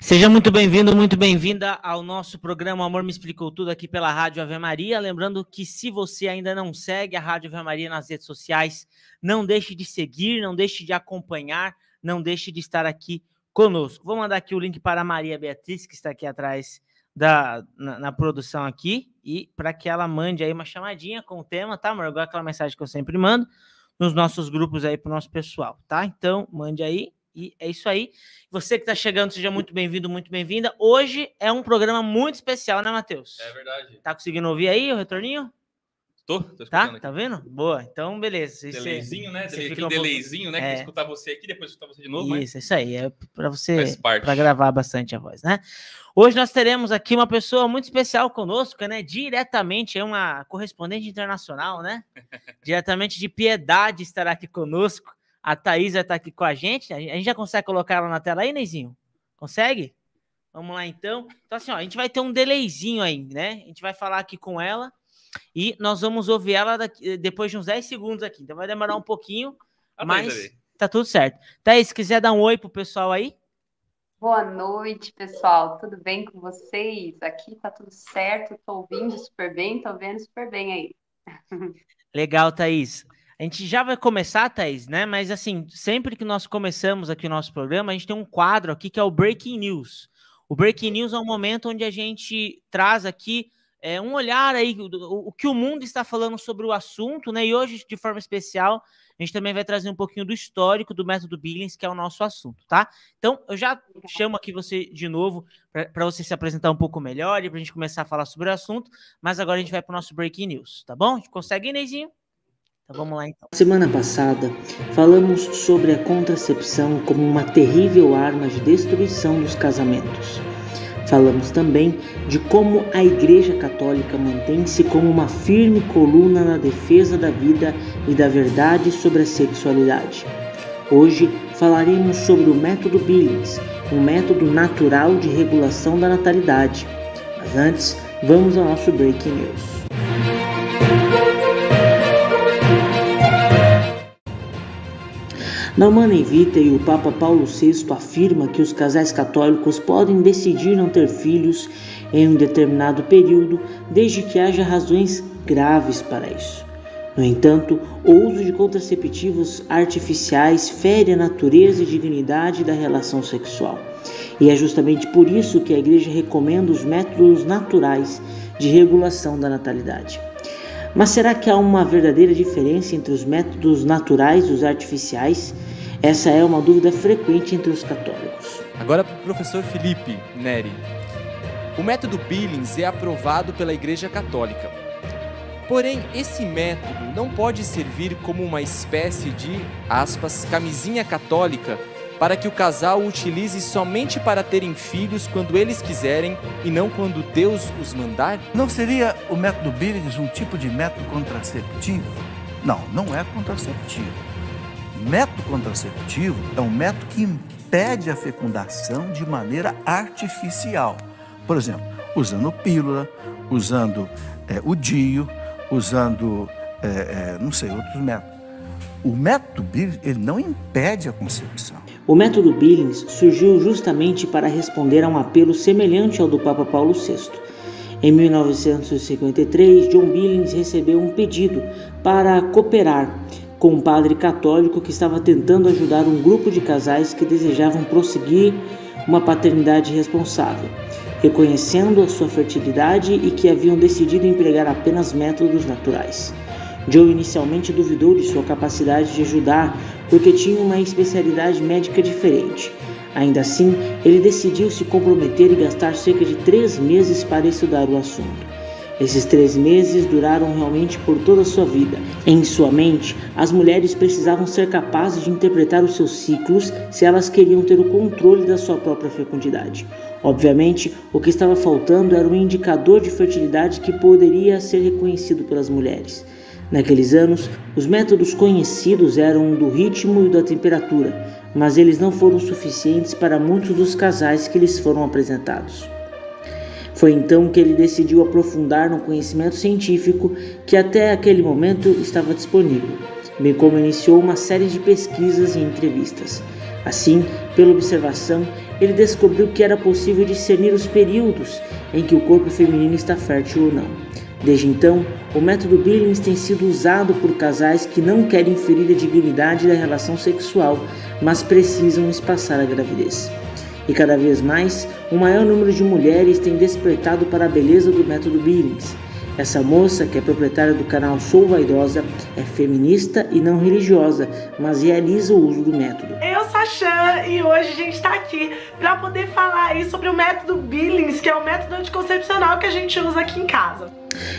Seja muito bem-vindo, muito bem-vinda ao nosso programa Amor Me Explicou Tudo aqui pela Rádio Ave Maria. Lembrando que se você ainda não segue a Rádio Ave Maria nas redes sociais, não deixe de seguir, não deixe de acompanhar, não deixe de estar aqui conosco. Vou mandar aqui o link para a Maria Beatriz, que está aqui atrás na produção aqui, e para que ela mande aí uma chamadinha com o tema, tá, amor? Igual aquela mensagem que eu sempre mando nos nossos grupos aí para o nosso pessoal, tá? Então, mande aí. E é isso aí. Você que está chegando, seja muito bem-vindo, muito bem-vinda. Hoje é um programa muito especial, né, Matheus? É verdade. Tá conseguindo ouvir aí o retorninho? Tô escutando tá? aqui. Tá vendo? Boa. Então, beleza. Delayzinho, né? Aquele delayzinho, né? Que escutar você aqui, depois escutar você de novo. Isso aí. É para você, faz parte. Para gravar bastante a voz, né? Hoje nós teremos aqui uma pessoa muito especial conosco, né? Diretamente, é uma correspondente internacional, né? Diretamente de Piedade estará aqui conosco. A Thaís vai estar aqui com a gente. A gente já consegue colocar ela na tela aí, Neizinho? Consegue? Vamos lá, então. Então, assim, ó, a gente vai ter um delayzinho aí, né? A gente vai falar aqui com ela e nós vamos ouvir ela depois de uns 10 segundos aqui. Então vai demorar um pouquinho, mas tá tudo certo. Thaís, se quiser dar um oi pro pessoal aí. Boa noite, pessoal. Tudo bem com vocês? Aqui tá tudo certo. Tô ouvindo super bem, tô vendo super bem aí. Legal, Thaís. A gente já vai começar, Thaís, né? Mas assim, sempre que nós começamos aqui o nosso programa, a gente tem um quadro aqui que é o Breaking News. O Breaking News é um momento onde a gente traz aqui um olhar aí, o que o mundo está falando sobre o assunto, né? E hoje, de forma especial, a gente também vai trazer um pouquinho do histórico do método Billings, que é o nosso assunto, tá? Então, eu já chamo aqui você de novo para você se apresentar um pouco melhor e para a gente começar a falar sobre o assunto, mas agora a gente vai para o nosso Breaking News, tá bom? A gente consegue, Inêsinho? Então vamos lá, então. Semana passada, falamos sobre a contracepção como uma terrível arma de destruição dos casamentos. Falamos também de como a Igreja Católica mantém-se como uma firme coluna na defesa da vida e da verdade sobre a sexualidade. Hoje falaremos sobre o método Billings, um método natural de regulação da natalidade. Mas antes, vamos ao nosso Breaking News. Na Humanae Vitae, o Papa Paulo VI afirma que os casais católicos podem decidir não ter filhos em um determinado período, desde que haja razões graves para isso. No entanto, o uso de contraceptivos artificiais fere a natureza e dignidade da relação sexual. E é justamente por isso que a Igreja recomenda os métodos naturais de regulação da natalidade. Mas será que há uma verdadeira diferença entre os métodos naturais e os artificiais? Essa é uma dúvida frequente entre os católicos. Agora, professor Felipe Neri, o método Billings é aprovado pela Igreja Católica. Porém, esse método não pode servir como uma espécie de, aspas, camisinha católica para que o casal o utilize somente para terem filhos quando eles quiserem e não quando Deus os mandar? Não seria o método Billings um tipo de método contraceptivo? Não, não é contraceptivo. Método contraceptivo é um método que impede a fecundação de maneira artificial. Por exemplo, usando pílula, usando o DIU, usando, outros métodos. O método Billings, ele não impede a concepção. O método Billings surgiu justamente para responder a um apelo semelhante ao do Papa Paulo VI. Em 1953, John Billings recebeu um pedido para cooperar com um padre católico que estava tentando ajudar um grupo de casais que desejavam prosseguir uma paternidade responsável, reconhecendo a sua fertilidade e que haviam decidido empregar apenas métodos naturais. Joe inicialmente duvidou de sua capacidade de ajudar porque tinha uma especialidade médica diferente. Ainda assim, ele decidiu se comprometer e gastar cerca de 3 meses para estudar o assunto. Esses 3 meses duraram realmente por toda a sua vida. Em sua mente, as mulheres precisavam ser capazes de interpretar os seus ciclos se elas queriam ter o controle da sua própria fecundidade. Obviamente, o que estava faltando era um indicador de fertilidade que poderia ser reconhecido pelas mulheres. Naqueles anos, os métodos conhecidos eram o do ritmo e da temperatura, mas eles não foram suficientes para muitos dos casais que lhes foram apresentados. Foi então que ele decidiu aprofundar no conhecimento científico que até aquele momento estava disponível. bem como iniciou uma série de pesquisas e entrevistas. Assim, pela observação, ele descobriu que era possível discernir os períodos em que o corpo feminino está fértil ou não. Desde então, o método Billings tem sido usado por casais que não querem ferir a dignidade da relação sexual, mas precisam espaçar a gravidez. E cada vez mais, um maior número de mulheres tem despertado para a beleza do método Billings. Essa moça, que é proprietária do canal Sou Vaidosa, é feminista e não religiosa, mas realiza o uso do método. Eu sou a Chan e hoje a gente está aqui para poder falar aí sobre o método Billings, que é o método anticoncepcional que a gente usa aqui em casa.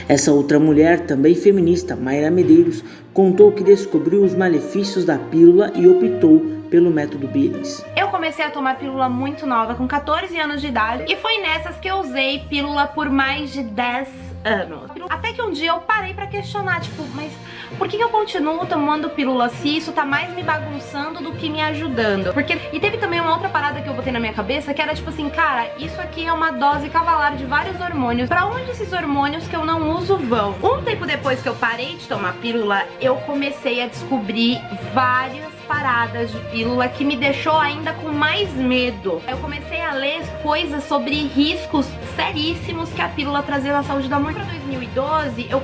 Essa outra mulher, também feminista, Mayra Medeiros, contou que descobriu os malefícios da pílula e optou pelo método Billings. Eu comecei a tomar pílula muito nova, com 14 anos de idade, e foi nessas que eu usei pílula por mais de 10 anos. Até que um dia eu parei pra questionar, tipo, mas por que eu continuo tomando pílula se isso tá mais me bagunçando do que me ajudando? E teve também uma outra parada que eu botei na minha cabeça, que era tipo assim, cara, isso aqui é uma dose cavalar de vários hormônios. Pra onde esses hormônios que eu não uso vão? Um tempo depois que eu parei de tomar pílula, eu comecei a descobrir várias paradas de pílula que me deixou ainda com mais medo. Eu comecei a ler coisas sobre riscos seríssimos que a pílula trazia na saúde da mulher. Para 2012, eu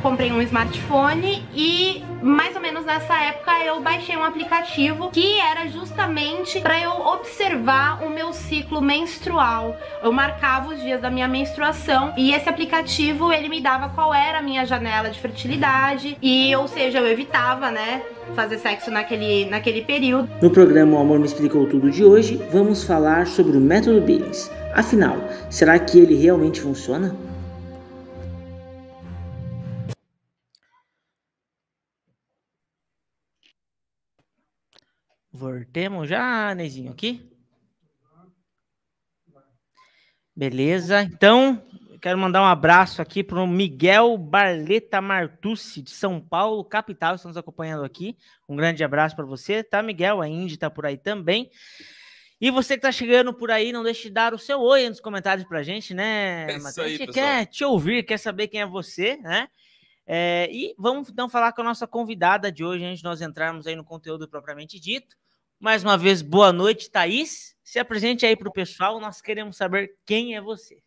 comprei um smartphone e mais ou menos nessa época eu baixei um aplicativo que era justamente para eu observar o meu ciclo menstrual. Eu marcava os dias da minha menstruação e esse aplicativo ele me dava qual era a minha janela de fertilidade e, ou seja, eu evitava, né, fazer sexo naquele período. No programa O Amor Me Explicou Tudo de hoje, vamos falar sobre o método Billings. Afinal, será que ele realmente funciona? Voltemos já, Nezinho, aqui? Beleza, então quero mandar um abraço aqui para o Miguel Barleta Martucci, de São Paulo, capital, estão nos acompanhando aqui. Um grande abraço para você, tá, Miguel? A Indy tá por aí também. E você que tá chegando por aí, não deixe de dar o seu oi aí nos comentários pra gente, né? Isso aí, a gente pessoal. quer te ouvir, quer saber quem é você, né? E vamos então falar com a nossa convidada de hoje, antes de nós entrarmos aí no conteúdo propriamente dito. Mais uma vez, boa noite, Thaís. Se apresente aí pro pessoal, nós queremos saber quem é você.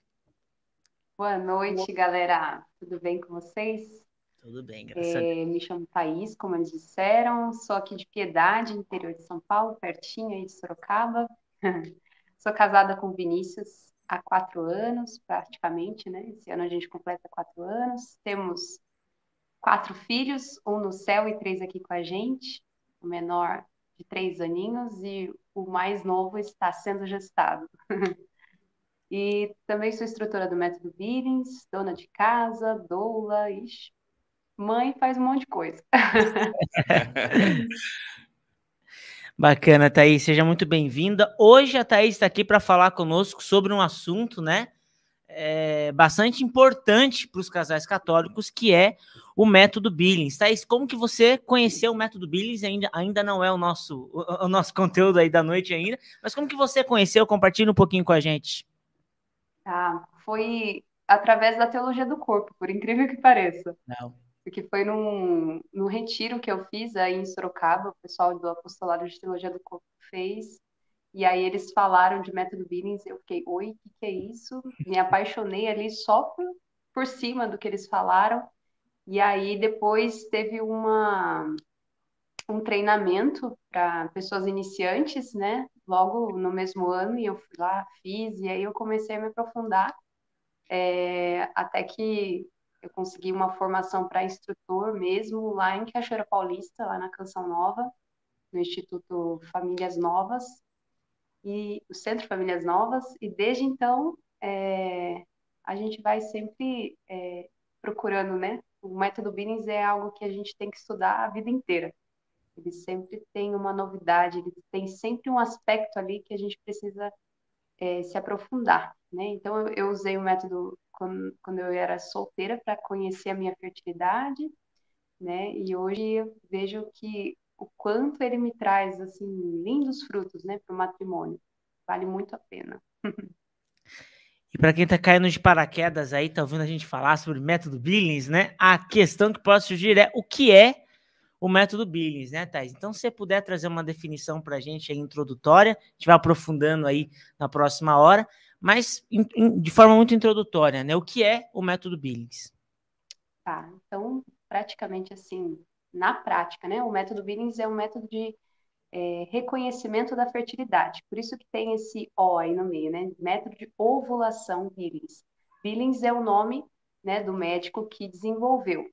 Boa noite, galera. Tudo bem com vocês? Tudo bem, graças a Deus. Me chamo Thaís, como eles disseram, sou aqui de Piedade, interior de São Paulo, pertinho aí de Sorocaba. Sou casada com o Vinícius há 4 anos, praticamente, né? Esse ano a gente completa 4 anos. Temos 4 filhos, um no céu e 3 aqui com a gente. O menor de 3 aninhos e o mais novo está sendo gestado. E também sou instrutora do método Billings, dona de casa, doula, mãe, faz um monte de coisa. Bacana, Thaís, seja muito bem-vinda. Hoje a Thaís está aqui para falar conosco sobre um assunto, né, bastante importante para os casais católicos, que é o método Billings. Thaís, como que você conheceu o método Billings? Ainda não é o nosso conteúdo aí da noite ainda, mas como que você conheceu? Compartilha um pouquinho com a gente. Tá, foi através da teologia do corpo, por incrível que pareça. Não. Porque foi num retiro que eu fiz aí em Sorocaba, o pessoal do Apostolado de Teologia do Corpo fez, e aí eles falaram de método Billings, eu fiquei, oi, o que é isso? Me apaixonei ali só por cima do que eles falaram, e aí depois teve um treinamento para pessoas iniciantes, né, logo no mesmo ano, e eu fui lá, fiz, e aí eu comecei a me aprofundar, até que eu consegui uma formação para instrutor mesmo lá em Cachoeira Paulista, lá na Canção Nova, no Instituto Famílias Novas, e o Centro Famílias Novas, e desde então a gente vai sempre procurando, né? O método Billings é algo que a gente tem que estudar a vida inteira. Ele sempre tem uma novidade, ele tem sempre um aspecto ali que a gente precisa se aprofundar, né? Então eu usei o método quando eu era solteira para conhecer a minha fertilidade, né? E hoje eu vejo que o quanto ele me traz assim lindos frutos, né, para o matrimônio. Vale muito a pena. E para quem tá caindo de paraquedas aí, tá ouvindo a gente falar sobre o método Billings, né? A questão que pode surgir é o que é o método Billings, né, Thaís? Então, se você puder trazer uma definição para a gente aí, introdutória, a gente vai aprofundando aí na próxima hora, mas de forma muito introdutória, né? O que é o método Billings? Tá, então, praticamente assim, na prática, né? O método Billings é um método de reconhecimento da fertilidade. Por isso que tem esse O aí no meio, né? Método de ovulação Billings. Billings é o nome, né, do médico que desenvolveu.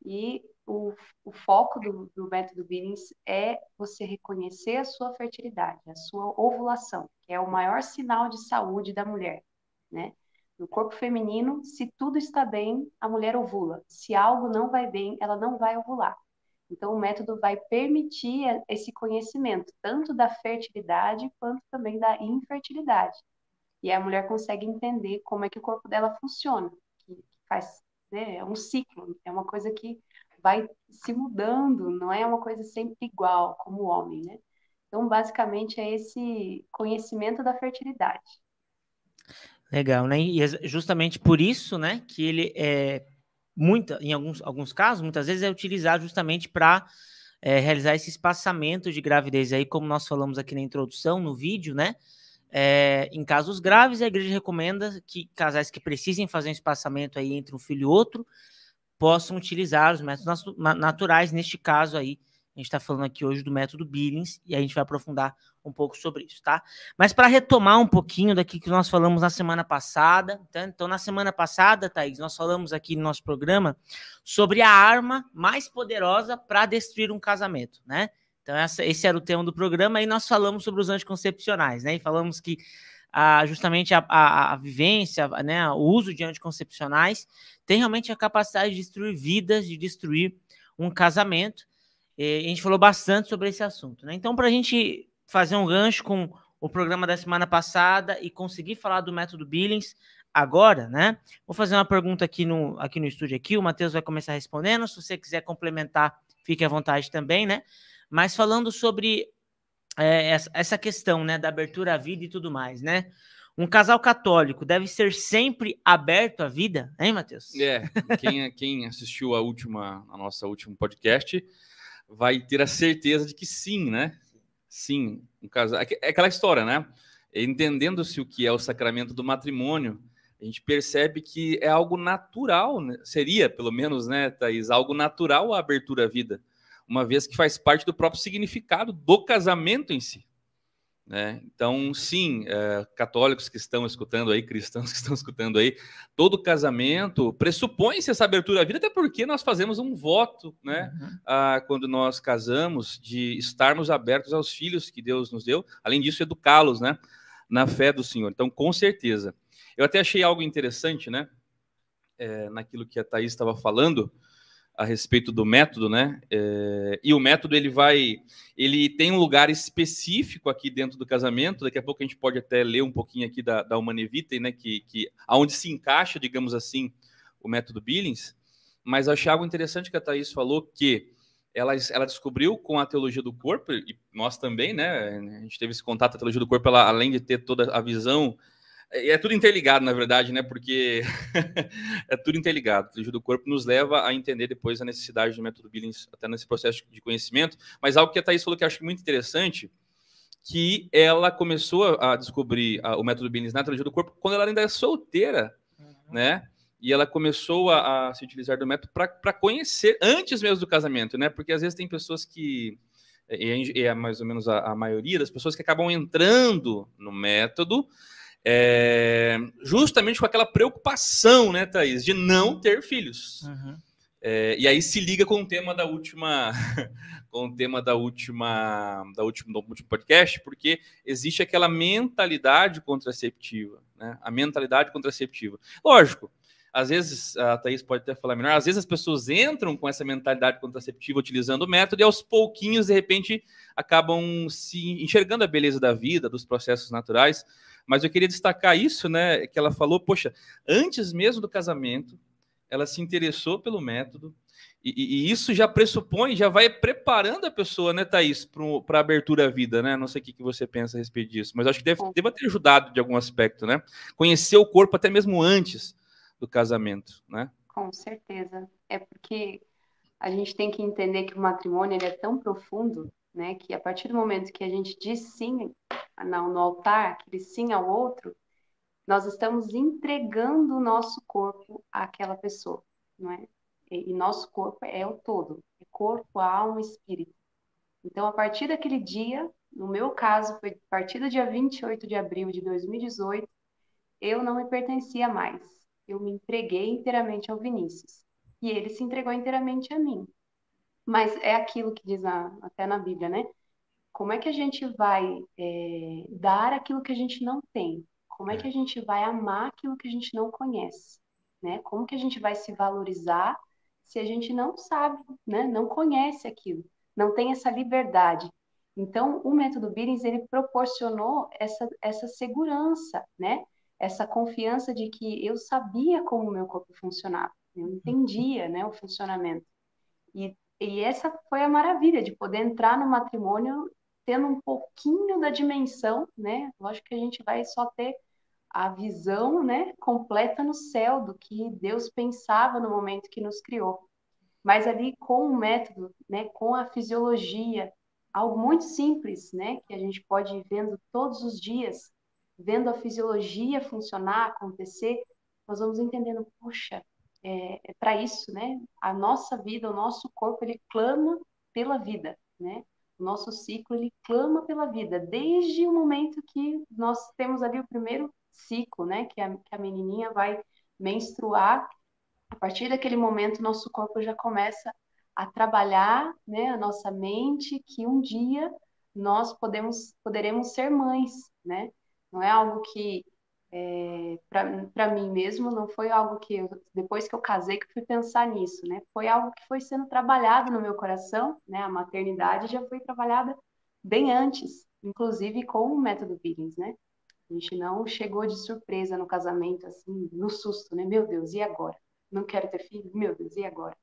E o foco do método Billings é você reconhecer a sua fertilidade, a sua ovulação, que é o maior sinal de saúde da mulher, né? No corpo feminino, se tudo está bem, a mulher ovula. Se algo não vai bem, ela não vai ovular. Então, o método vai permitir esse conhecimento, tanto da fertilidade quanto também da infertilidade. E a mulher consegue entender como é que o corpo dela funciona, que faz, né, é um ciclo, é uma coisa que vai se mudando, não é uma coisa sempre igual, como o homem, né? Então, basicamente, é esse conhecimento da fertilidade. Legal, né? E é justamente por isso, né, que ele em alguns casos, muitas vezes é utilizado justamente para realizar esse espaçamento de gravidez aí, como nós falamos aqui na introdução, no vídeo, né? Em casos graves, a igreja recomenda que casais que precisem fazer um espaçamento aí entre um filho e outro possam utilizar os métodos naturais. Neste caso aí, a gente está falando aqui hoje do método Billings e a gente vai aprofundar um pouco sobre isso, tá? Mas para retomar um pouquinho daqui que nós falamos na semana passada, tá? Então na semana passada, Thaís, nós falamos aqui no nosso programa sobre a arma mais poderosa para destruir um casamento, né? Então esse era o tema do programa e nós falamos sobre os anticoncepcionais, né? E falamos que justamente a vivência, né, o uso de anticoncepcionais tem realmente a capacidade de destruir vidas, de destruir um casamento. E a gente falou bastante sobre esse assunto, né? Então, para a gente fazer um gancho com o programa da semana passada e conseguir falar do método Billings agora, né? Vou fazer uma pergunta aqui no estúdio aqui, o Matheus vai começar respondendo, se você quiser complementar, fique à vontade também, né? Mas falando sobre essa questão, né, da abertura à vida e tudo mais, né? Um casal católico deve ser sempre aberto à vida, hein, Matheus? Quem assistiu a nossa última podcast vai ter a certeza de que sim, né? Sim, um casal. É aquela história, né? Entendendo-se o que é o sacramento do matrimônio, a gente percebe que é algo natural, né? Seria, pelo menos, né, Thaís, algo natural a abertura à vida, uma vez que faz parte do próprio significado do casamento em si. Né? Então, sim, católicos que estão escutando aí, cristãos que estão escutando aí, todo casamento pressupõe-se essa abertura à vida, até porque nós fazemos um voto, né? Quando nós casamos, de estarmos abertos aos filhos que Deus nos deu, além disso, educá-los, né, na fé do Senhor. Então, com certeza. Eu até achei algo interessante, né, naquilo que a Thaís estava falando, a respeito do método, né? E o método ele tem um lugar específico aqui dentro do casamento. Daqui a pouco a gente pode até ler um pouquinho aqui da Humanae Vitae, né? Aonde se encaixa, digamos assim, o método Billings. Mas eu achei algo interessante que a Thaís falou, que ela descobriu com a teologia do corpo, e nós também, né? A gente teve esse contato com a teologia do corpo, ela, além de ter toda a visão. É tudo interligado, na verdade, né? Porque é tudo interligado. A teologia do corpo nos leva a entender depois a necessidade do método Billings, até nesse processo de conhecimento. Mas algo que a Thaís falou que eu acho muito interessante, que ela começou a descobrir o método Billings na teologia do corpo quando ela ainda é solteira, né? E ela começou a se utilizar do método para conhecer antes mesmo do casamento, né? Porque às vezes tem pessoas que, e é mais ou menos a maioria das pessoas que acabam entrando no método, justamente com aquela preocupação, né, Thaís, de não ter filhos. E aí se liga com o tema da última, do último podcast, porque existe aquela mentalidade contraceptiva, né? A mentalidade contraceptiva. Lógico, às vezes, a Thaís pode até falar melhor, às vezes as pessoas entram com essa mentalidade contraceptiva utilizando o método e aos pouquinhos, de repente, acabam se enxergando a beleza da vida, dos processos naturais. Mas eu queria destacar isso, né, que ela falou, poxa, antes mesmo do casamento, ela se interessou pelo método, e isso já pressupõe, já vai preparando a pessoa, né, Thaís, para a abertura à vida, né? Não sei o que você pensa a respeito disso, mas acho que deve ter ajudado de algum aspecto, né? Conhecer o corpo até mesmo antes do casamento, né? Com certeza. É porque a gente tem que entender que o matrimônio ele é tão profundo, né, que a partir do momento que a gente diz sim no altar, aquele sim ao outro, nós estamos entregando o nosso corpo àquela pessoa, não é? E nosso corpo é o todo, é corpo, alma e espírito. Então, a partir daquele dia, no meu caso, foi a partir do dia 28 de abril de 2018, eu não me pertencia mais. Eu me entreguei inteiramente ao Vinícius. E ele se entregou inteiramente a mim. Mas é aquilo que diz até na Bíblia, né? Como é que a gente vai dar aquilo que a gente não tem? Como é que a gente vai amar aquilo que a gente não conhece? Né? Como que a gente vai se valorizar se a gente não sabe, né? Não conhece aquilo, não tem essa liberdade? Então, o método Billings, ele proporcionou essa segurança, né? Essa confiança de que eu sabia como o meu corpo funcionava, eu entendia, né, o funcionamento. E essa foi a maravilha de poder entrar no matrimônio tendo um pouquinho da dimensão, né? Lógico que a gente vai só ter a visão, né, completa no céu do que Deus pensava no momento que nos criou. Mas ali com o método, né, com a fisiologia, algo muito simples, né, que a gente pode ir vendo todos os dias, vendo a fisiologia funcionar, acontecer, nós vamos entendendo, puxa, é para isso, né? A nossa vida, o nosso corpo, ele clama pela vida, né? O nosso ciclo, ele clama pela vida, desde o momento que nós temos ali o primeiro ciclo, né? Que a menininha vai menstruar. A partir daquele momento, nosso corpo já começa a trabalhar, né? A nossa mente, que um dia nós poderemos ser mães, né? Não é algo que para mim mesmo, não foi algo que depois que eu casei que eu fui pensar nisso, né? Foi algo que foi sendo trabalhado no meu coração, né? A maternidade já foi trabalhada bem antes, inclusive com o método Billings, né? A gente não chegou de surpresa no casamento, assim, no susto, né? Meu Deus, e agora? Não quero ter filho? Meu Deus, e agora?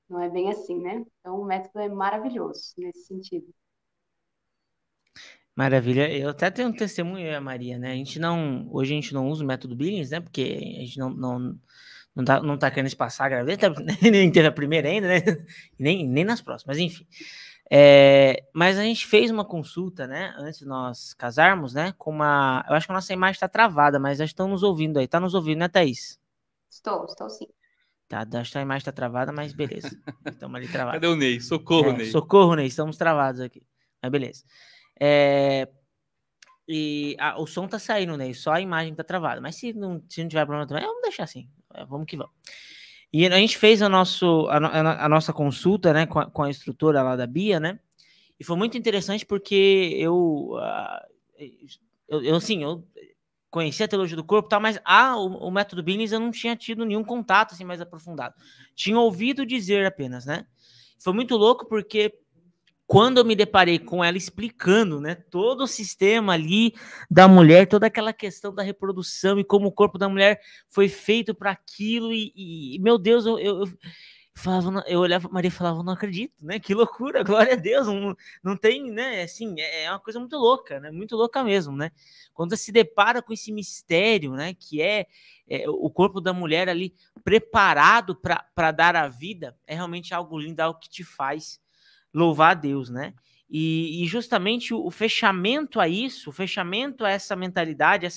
Não é bem assim, né? Então o método é maravilhoso nesse sentido. Maravilha. Eu até tenho um testemunho, Maria, né? Hoje a gente não usa o método Billings, né? Porque a gente não tá querendo espaçar a gravidez, nem teve a primeira ainda, né? Nem nas próximas, enfim. Mas a gente fez uma consulta, né? Antes de nós casarmos, né? Eu acho que a nossa imagem está travada, mas acho que estão nos ouvindo aí. Tá nos ouvindo, né, Thaís? Estou sim. Tá, acho que a imagem está travada, mas beleza. Estamos ali travados. Cadê o Ney? Socorro, Ney. Socorro, Ney. Estamos travados aqui. Mas beleza. O som tá saindo, né? Só a imagem tá travada. Mas se não tiver problema também, vamos deixar assim. Vamos que vamos. E a gente fez a nossa consulta, né, com a instrutora lá da Bia, né? E foi muito interessante porque eu conhecia a teologia do corpo e tal, mas o método Billings eu não tinha tido nenhum contato assim mais aprofundado. Tinha ouvido dizer apenas, né? Foi muito louco porque quando eu me deparei com ela explicando, né, todo o sistema ali da mulher, toda aquela questão da reprodução e como o corpo da mulher foi feito para aquilo e meu Deus, eu olhava para Maria e falava, não acredito, né? Que loucura, glória a Deus, não tem, né? Assim, é uma coisa muito louca, né? Muito louca mesmo, né? Quando você se depara com esse mistério, né? Que é o corpo da mulher ali preparado para dar a vida, é realmente algo lindo, algo que te faz louvar a Deus, né? E justamente o fechamento a isso, o fechamento a essa mentalidade,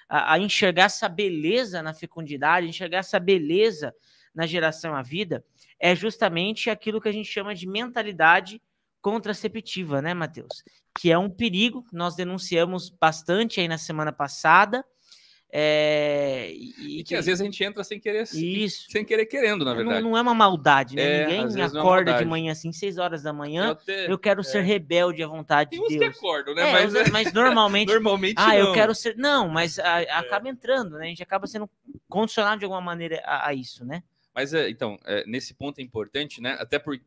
a enxergar essa beleza na fecundidade, enxergar essa beleza na geração à vida, é justamente aquilo que a gente chama de mentalidade contraceptiva, né, Matheus? Que é um perigo que nós denunciamos bastante aí na semana passada. E que às vezes a gente entra sem querer, sem querer querendo, na verdade. Não é uma maldade, né? Ninguém acorda de manhã assim, 6 horas da manhã, eu quero ser rebelde à vontade de Deus. Tem uns que acordam, né? Mas normalmente... normalmente não. Eu quero ser... Não, mas acaba entrando, né? A gente acaba sendo condicionado de alguma maneira a isso, né? Mas, então, nesse ponto é importante, né? Até por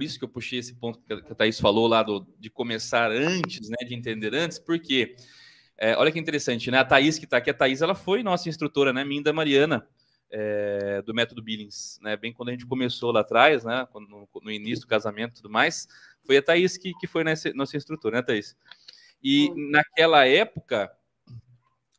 isso que eu puxei esse ponto que a Thaís falou lá de começar antes, né? De entender antes, porque... olha que interessante, né? A Thaís que está aqui, a Thaís, ela foi nossa instrutora, né? Minha e da Mariana, do método Billings, né? Bem quando a gente começou lá atrás, né? No início do casamento e tudo mais, foi a Thaís que foi nossa instrutora, né, Thaís? E naquela época,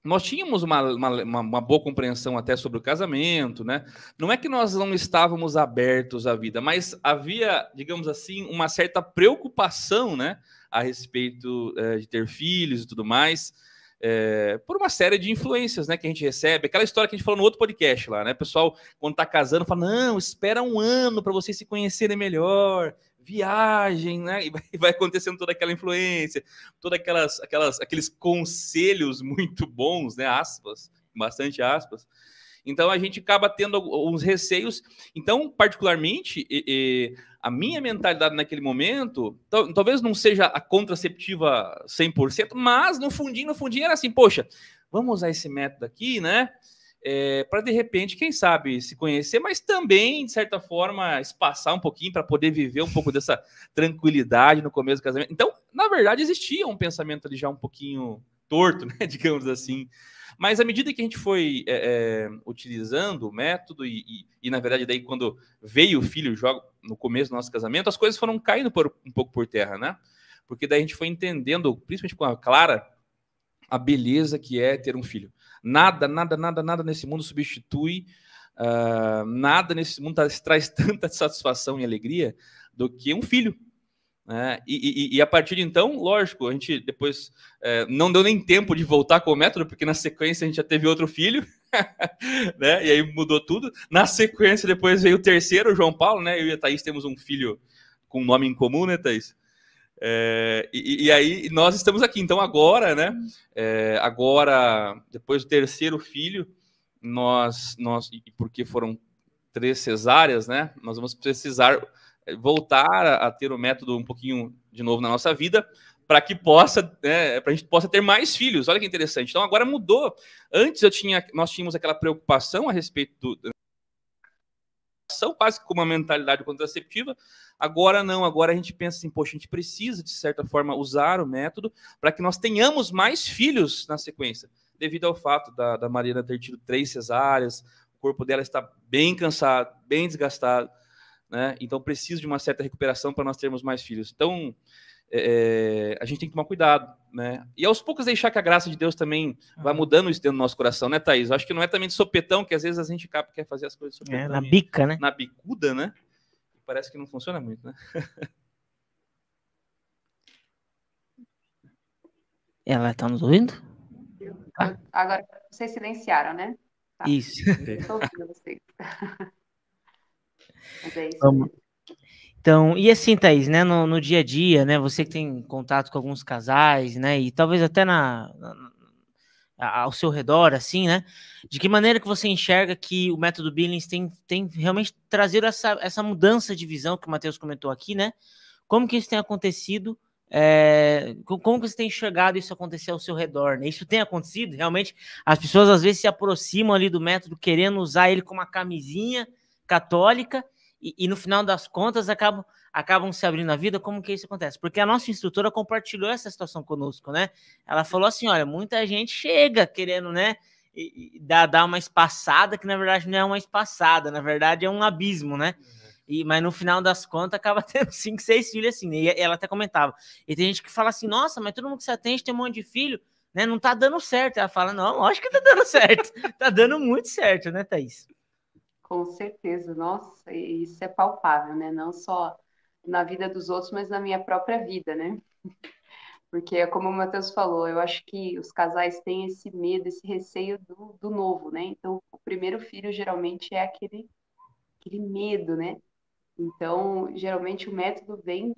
nós tínhamos uma boa compreensão até sobre o casamento, né? Não é que nós não estávamos abertos à vida, mas havia, digamos assim, uma certa preocupação, né, a respeito de ter filhos e tudo mais, por uma série de influências, né, que a gente recebe. Aquela história que a gente falou no outro podcast lá, né? O pessoal, quando está casando, fala, não, espera 1 ano para vocês se conhecerem melhor, viagem, né? E vai acontecendo toda aquela influência, todas aqueles conselhos muito bons, né? Aspas, bastante aspas. Então a gente acaba tendo uns receios. Então, particularmente, a minha mentalidade naquele momento, talvez não seja a contraceptiva 100%, mas no fundinho era assim, poxa, vamos usar esse método aqui, né? Para de repente, quem sabe, se conhecer, mas também, de certa forma, espaçar um pouquinho para poder viver um pouco dessa tranquilidade no começo do casamento. Então, na verdade, existia um pensamento ali já um pouquinho torto, né, digamos assim. Mas à medida que a gente foi utilizando o método e, na verdade, daí quando veio o filho no começo do nosso casamento, as coisas foram caindo um pouco por terra, né? Porque daí a gente foi entendendo, principalmente com a Clara, a beleza que é ter um filho. Nada nesse mundo substitui, nada nesse mundo traz tanta satisfação e alegria do que um filho. Né? E a partir de então, lógico, a gente depois não deu nem tempo de voltar com o método, porque na sequência a gente já teve outro filho, né? E aí mudou tudo. Na sequência, depois veio o terceiro, o João Paulo, né? Eu e a Thaís temos um filho com um nome em comum, né, Thaís? E aí nós estamos aqui. Então agora, né? Agora, depois do terceiro filho, nós porque foram 3 cesáreas, né? Nós vamos precisar voltar a ter o método um pouquinho de novo na nossa vida, para que a gente possa ter mais filhos. Olha que interessante. Então agora mudou. Antes nós tínhamos aquela preocupação a respeito quase com uma mentalidade contraceptiva. Agora não, agora a gente pensa assim, poxa, a gente precisa, de certa forma, usar o método para que nós tenhamos mais filhos na sequência, devido ao fato da Mariana ter tido 3 cesáreas, o corpo dela está bem cansado, bem desgastado, né? Então precisa de uma certa recuperação para nós termos mais filhos. Então a gente tem que tomar cuidado, né? E aos poucos deixar que a graça de Deus também vá mudando isso dentro do nosso coração, né, Thaís? Eu acho que não é também de sopetão, que às vezes a gente quer fazer as coisas de sopetão. Na bica, né? Na bicuda, né? Parece que não funciona muito, né? Ela tá nos ouvindo? Agora, vocês silenciaram, né? Tá. Isso. Estou ouvindo vocês. Mas é isso Vamos. mesmo. Então, e assim, Thaís, né, no dia a dia, né, você que tem contato com alguns casais, né, e talvez até ao seu redor, assim, né, de que maneira que você enxerga que o método Billings tem realmente trazido essa mudança de visão que o Matheus comentou aqui, né, como que isso tem acontecido, como que você tem enxergado isso acontecer ao seu redor, né, isso tem acontecido, realmente, as pessoas às vezes se aproximam ali do método querendo usar ele como uma camisinha católica, e no final das contas acabam se abrindo a vida. Como que isso acontece? Porque a nossa instrutora compartilhou essa situação conosco, né? Ela falou assim, olha, muita gente chega querendo, né, dar uma espaçada, que na verdade não é uma espaçada, na verdade é um abismo, né? Mas no final das contas acaba tendo 5, 6 filhos assim, né? E ela até comentava. E tem gente que fala assim, nossa, mas todo mundo que você atende tem um monte de filho, né? Não tá dando certo. Ela fala, não, lógico que tá dando certo. Tá dando muito certo, né, Thaís? Com certeza, nossa, e isso é palpável, né? Não só na vida dos outros, mas na minha própria vida, né? Porque, como o Matheus falou, eu acho que os casais têm esse medo, esse receio do novo, né? Então, o primeiro filho geralmente é aquele medo, né? Então, geralmente o método vem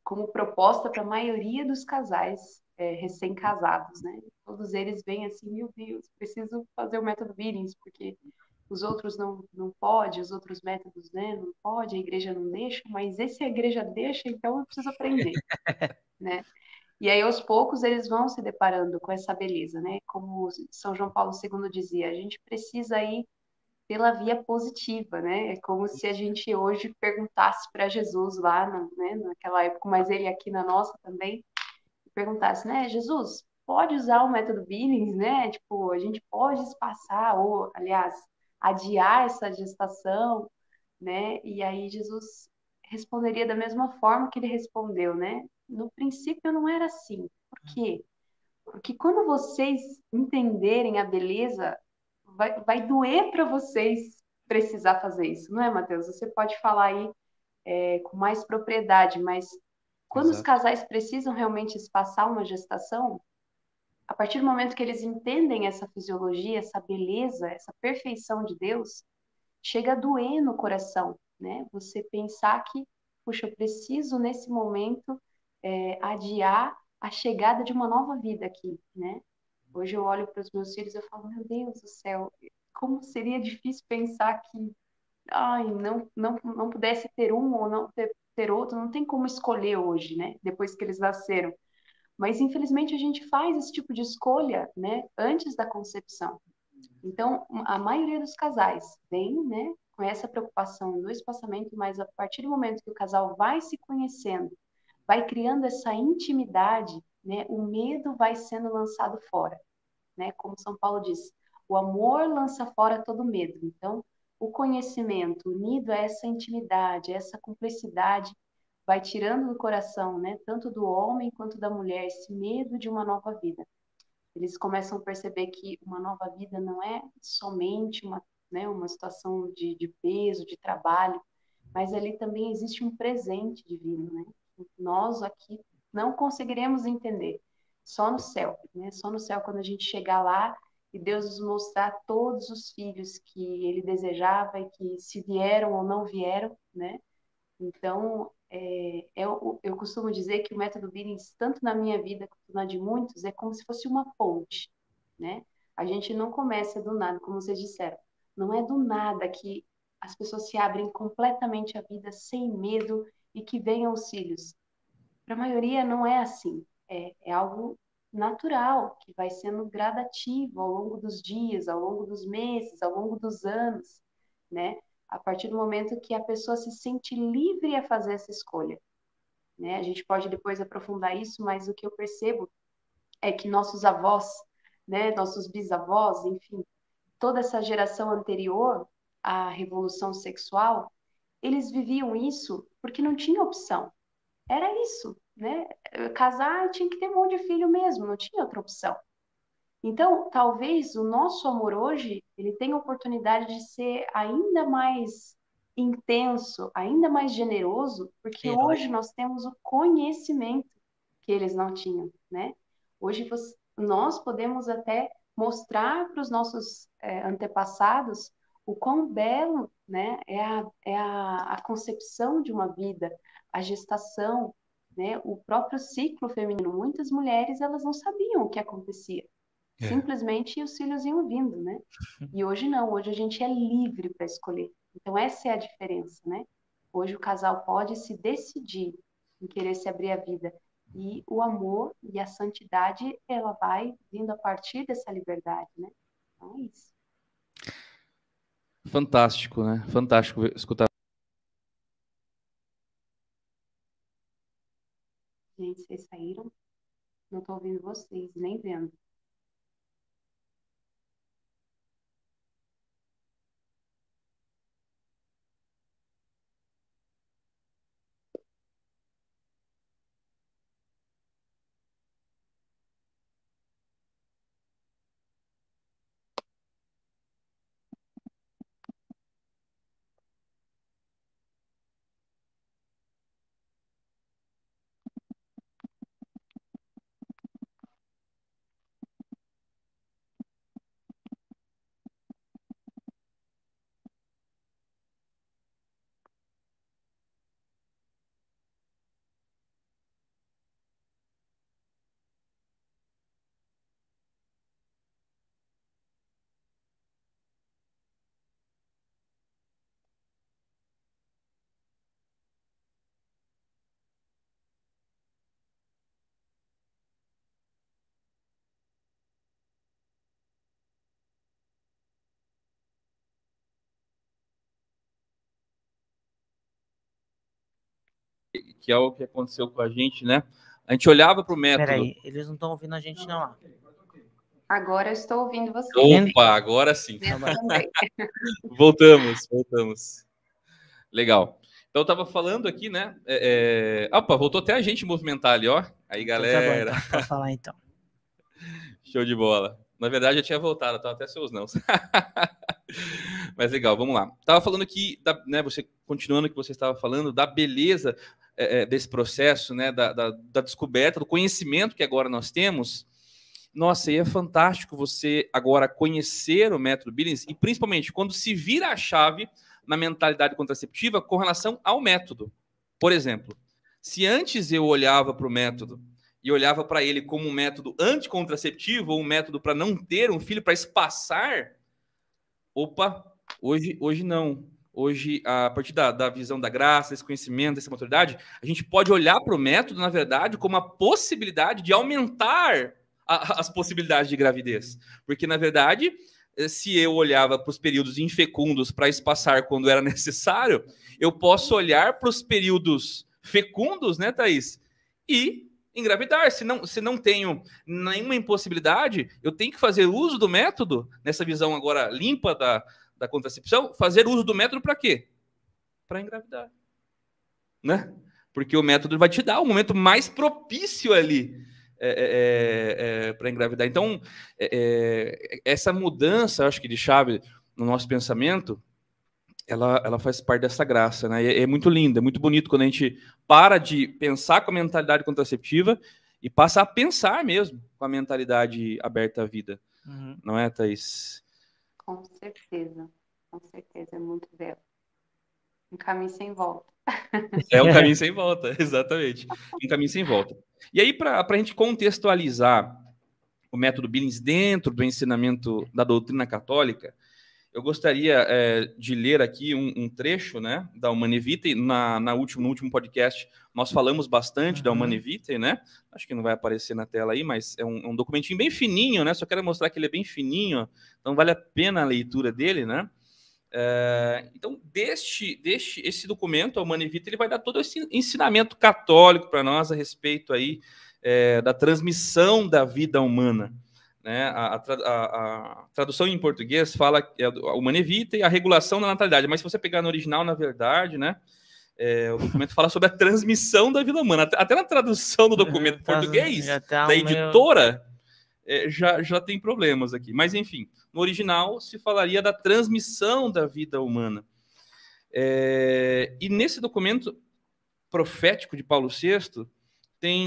como proposta para a maioria dos casais recém-casados, né? Todos eles vêm assim, meu Deus, preciso fazer o método Billings, porque os outros não pode, os outros métodos, né, não pode, a igreja não deixa, mas esse a igreja deixa, então eu preciso aprender, né? E aí, aos poucos, eles vão se deparando com essa beleza, né? Como São João Paulo II dizia, a gente precisa ir pela via positiva, né? É como se a gente hoje perguntasse para Jesus lá, né, naquela época, mas ele aqui na nossa também, perguntasse, né, Jesus, pode usar o método Billings, né? Tipo, a gente pode espaçar, ou, aliás, adiar essa gestação, né? E aí Jesus responderia da mesma forma que ele respondeu, né? No princípio não era assim. Por quê? Porque quando vocês entenderem a beleza, vai doer para vocês precisar fazer isso, não é, Matheus? Você pode falar aí com mais propriedade, mas quando os Exato. casais precisam realmente espaçar uma gestação, a partir do momento que eles entendem essa fisiologia, essa beleza, essa perfeição de Deus, chega a doer no coração, né? Você pensar que, puxa, eu preciso nesse momento adiar a chegada de uma nova vida aqui, né? Hoje eu olho para os meus filhos e eu falo, meu Deus do céu, como seria difícil pensar que, ai, não pudesse ter um ou não ter outro, não tem como escolher hoje, né? Depois que eles nasceram. Mas infelizmente a gente faz esse tipo de escolha, né? Antes da concepção. Então, a maioria dos casais vem, né, com essa preocupação do espaçamento, mas a partir do momento que o casal vai se conhecendo, vai criando essa intimidade, né, o medo vai sendo lançado fora, né? Como São Paulo diz, o amor lança fora todo medo. Então, o conhecimento unido a essa intimidade, a essa cumplicidade, vai tirando do coração, né, tanto do homem quanto da mulher, esse medo de uma nova vida. Eles começam a perceber que uma nova vida não é somente uma situação de peso, de trabalho, mas ali também existe um presente divino, né? Nós aqui não conseguiremos entender, só no céu, né? Só no céu quando a gente chegar lá e Deus nos mostrar todos os filhos que Ele desejava e que se vieram ou não vieram, né? Então, eu costumo dizer que o método Billings, tanto na minha vida quanto na de muitos, é como se fosse uma ponte, né? A gente não começa do nada, como vocês disseram. Não é do nada que as pessoas se abrem completamente à vida sem medo e que vêm auxílios. Para a maioria não é assim. É algo natural, que vai sendo gradativo ao longo dos dias, ao longo dos meses, ao longo dos anos, né? A partir do momento que a pessoa se sente livre a fazer essa escolha, né? A gente pode depois aprofundar isso, mas o que eu percebo é que nossos avós, né, nossos bisavós, enfim, toda essa geração anterior à revolução sexual, eles viviam isso porque não tinha opção. Era isso, né? Casar tinha que ter um monte de filho mesmo, não tinha outra opção. Então, talvez o nosso amor hoje, ele tenha a oportunidade de ser ainda mais intenso, ainda mais generoso, porque hoje nós temos o conhecimento que eles não tinham, né? Hoje nós podemos até mostrar para os nossos antepassados o quão belo, né, é a concepção de uma vida, a gestação, né, o próprio ciclo feminino. Muitas mulheres, elas não sabiam o que acontecia. Simplesmente os filhos iam vindo, né? E hoje não, hoje a gente é livre para escolher. Então essa é a diferença, né? Hoje o casal pode se decidir em querer se abrir a vida. E o amor e a santidade, ela vai vindo a partir dessa liberdade, né? Então é isso. Fantástico, né? Fantástico escutar. Gente, vocês saíram? Não estou ouvindo vocês, nem vendo. Que é o que aconteceu com a gente, né? A gente olhava para o método. Peraí, eles não estão ouvindo a gente não lá. Agora eu estou ouvindo vocês. Opa, agora sim. Também. Voltamos. Legal. Então eu estava falando aqui, né? Opa, voltou até a gente movimentar ali, ó. Aí, galera. Então, pode falar então. Show de bola. Na verdade, eu tinha voltado, estava até seus não. Mas legal, vamos lá. Estava falando aqui, né, você continuando o que você estava falando, da beleza desse processo, né, da descoberta, do conhecimento que agora nós temos. Nossa, e é fantástico você agora conhecer o método Billings e principalmente quando se vira a chave na mentalidade contraceptiva com relação ao método. Por exemplo, se antes eu olhava para o método e olhava para ele como um método anticontraceptivo ou um método para não ter um filho, para espaçar, opa, hoje não. Hoje, a partir da visão da graça, desse conhecimento, dessa maturidade, a gente pode olhar para o método, na verdade, como a possibilidade de aumentar as possibilidades de gravidez. Porque, na verdade, se eu olhava para os períodos infecundos para espaçar quando era necessário, eu posso olhar para os períodos fecundos, né, Thaís? E engravidar. Se não tenho nenhuma impossibilidade, eu tenho que fazer uso do método, nessa visão agora limpa da contracepção, fazer uso do método para quê? Para engravidar. Né? Porque o método vai te dar o momento mais propício ali para engravidar. Então, essa mudança, acho que de chave no nosso pensamento, ela faz parte dessa graça, né? É muito lindo, é muito bonito quando a gente para de pensar com a mentalidade contraceptiva e passa a pensar mesmo com a mentalidade aberta à vida. Uhum. Não é, Thaís? Com certeza, é muito belo. Um caminho sem volta. É um caminho sem volta, exatamente. Um caminho sem volta. E aí, para a gente contextualizar o método Billings dentro do ensinamento da doutrina católica, eu gostaria de ler aqui um trecho, né, da Humanae Vitae. No último podcast, nós falamos bastante da Humanae Vitae, né? Acho que não vai aparecer na tela aí, mas é um documentinho bem fininho, né? Só quero mostrar que ele é bem fininho, então vale a pena a leitura dele, né? Então, esse documento, a Humanae Vitae, ele vai dar todo esse ensinamento católico para nós a respeito aí da transmissão da vida humana. Né? A tradução em português fala que a Humanae Vitae e a regulação da natalidade, mas se você pegar no original, na verdade, né, o documento fala sobre a transmissão da vida humana. Até na tradução do documento português, da editora, já tem problemas aqui. Mas, enfim, no original se falaria da transmissão da vida humana. E nesse documento profético de Paulo VI,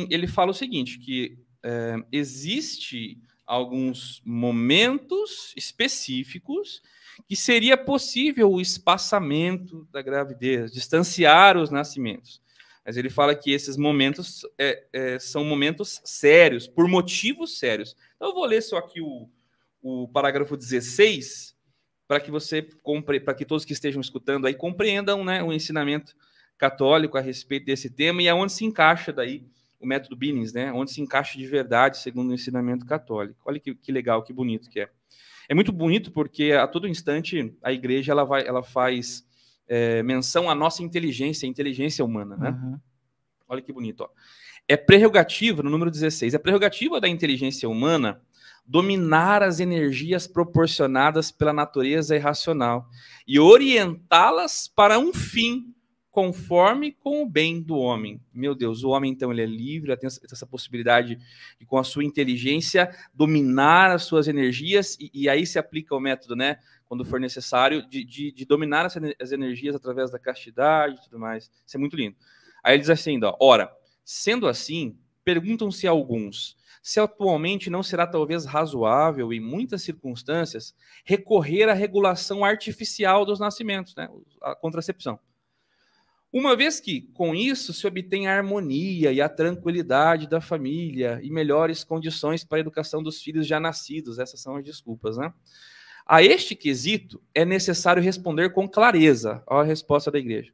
ele fala o seguinte, que existe alguns momentos específicos que seria possível o espaçamento da gravidez, distanciar os nascimentos. Mas ele fala que esses momentos são momentos sérios, por motivos sérios. Então, eu vou ler só aqui o parágrafo 16, para que todos que estejam escutando aí compreendam, né, o ensinamento católico a respeito desse tema e aonde se encaixa daí o método Billings, né? Onde se encaixa de verdade segundo o ensinamento católico. Olha que legal, que bonito que é. É muito bonito porque a todo instante a igreja ela faz menção à nossa inteligência, a inteligência humana, né? Uhum. Olha que bonito, ó. É prerrogativa, no número 16, é prerrogativa da inteligência humana dominar as energias proporcionadas pela natureza irracional e orientá-las para um fim conforme com o bem do homem. Meu Deus, o homem, então, ele é livre, ele tem essa possibilidade de, com a sua inteligência, dominar as suas energias, e aí se aplica o método, né, quando for necessário, de dominar as energias através da castidade e tudo mais. Isso é muito lindo. Aí ele diz assim, ó, ora, sendo assim, perguntam-se alguns, se atualmente não será talvez razoável, em muitas circunstâncias, recorrer à regulação artificial dos nascimentos, né, a contracepção. Uma vez que, com isso, se obtém a harmonia e a tranquilidade da família e melhores condições para a educação dos filhos já nascidos. Essas são as desculpas, né? A este quesito é necessário responder com clareza. Olha a resposta da igreja.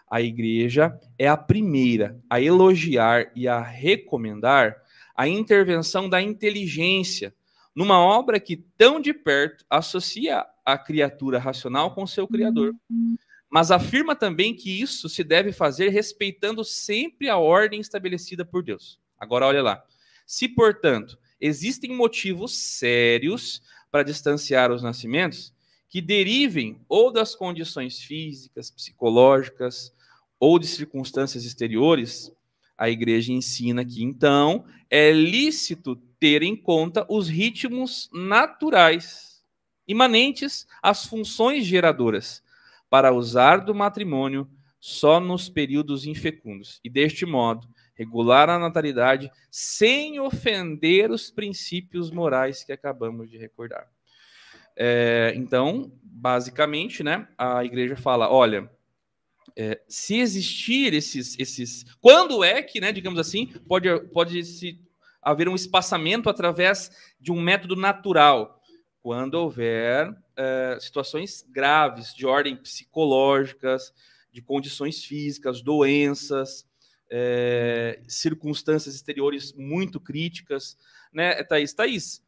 A igreja é a primeira a elogiar e a recomendar a intervenção da inteligência numa obra que tão de perto associa a criatura racional com seu Criador. Mas afirma também que isso se deve fazer respeitando sempre a ordem estabelecida por Deus. Agora, olha lá. Se, portanto, existem motivos sérios para distanciar os nascimentos, que derivem ou das condições físicas, psicológicas, ou de circunstâncias exteriores, a igreja ensina que, então, é lícito ter em conta os ritmos naturais imanentes às funções geradoras, para usar do matrimônio só nos períodos infecundos, e deste modo regular a natalidade sem ofender os princípios morais que acabamos de recordar. Então, basicamente, né, a igreja fala, olha, se existir esses... Quando é que, né, digamos assim, pode se haver um espaçamento através de um método natural? Quando houver situações graves, de ordem psicológicas, de condições físicas, doenças, circunstâncias exteriores muito críticas, né, Thaís?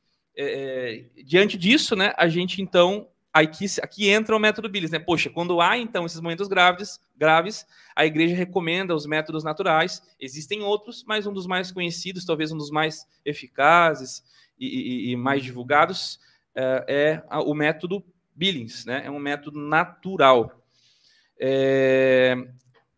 Diante disso, né, a gente, então, aqui entra o método Billings, né? Poxa, quando há, então, esses momentos graves, a igreja recomenda os métodos naturais. Existem outros, mas um dos mais conhecidos, talvez um dos mais eficazes e mais divulgados, é o método Billings, né? É um método natural.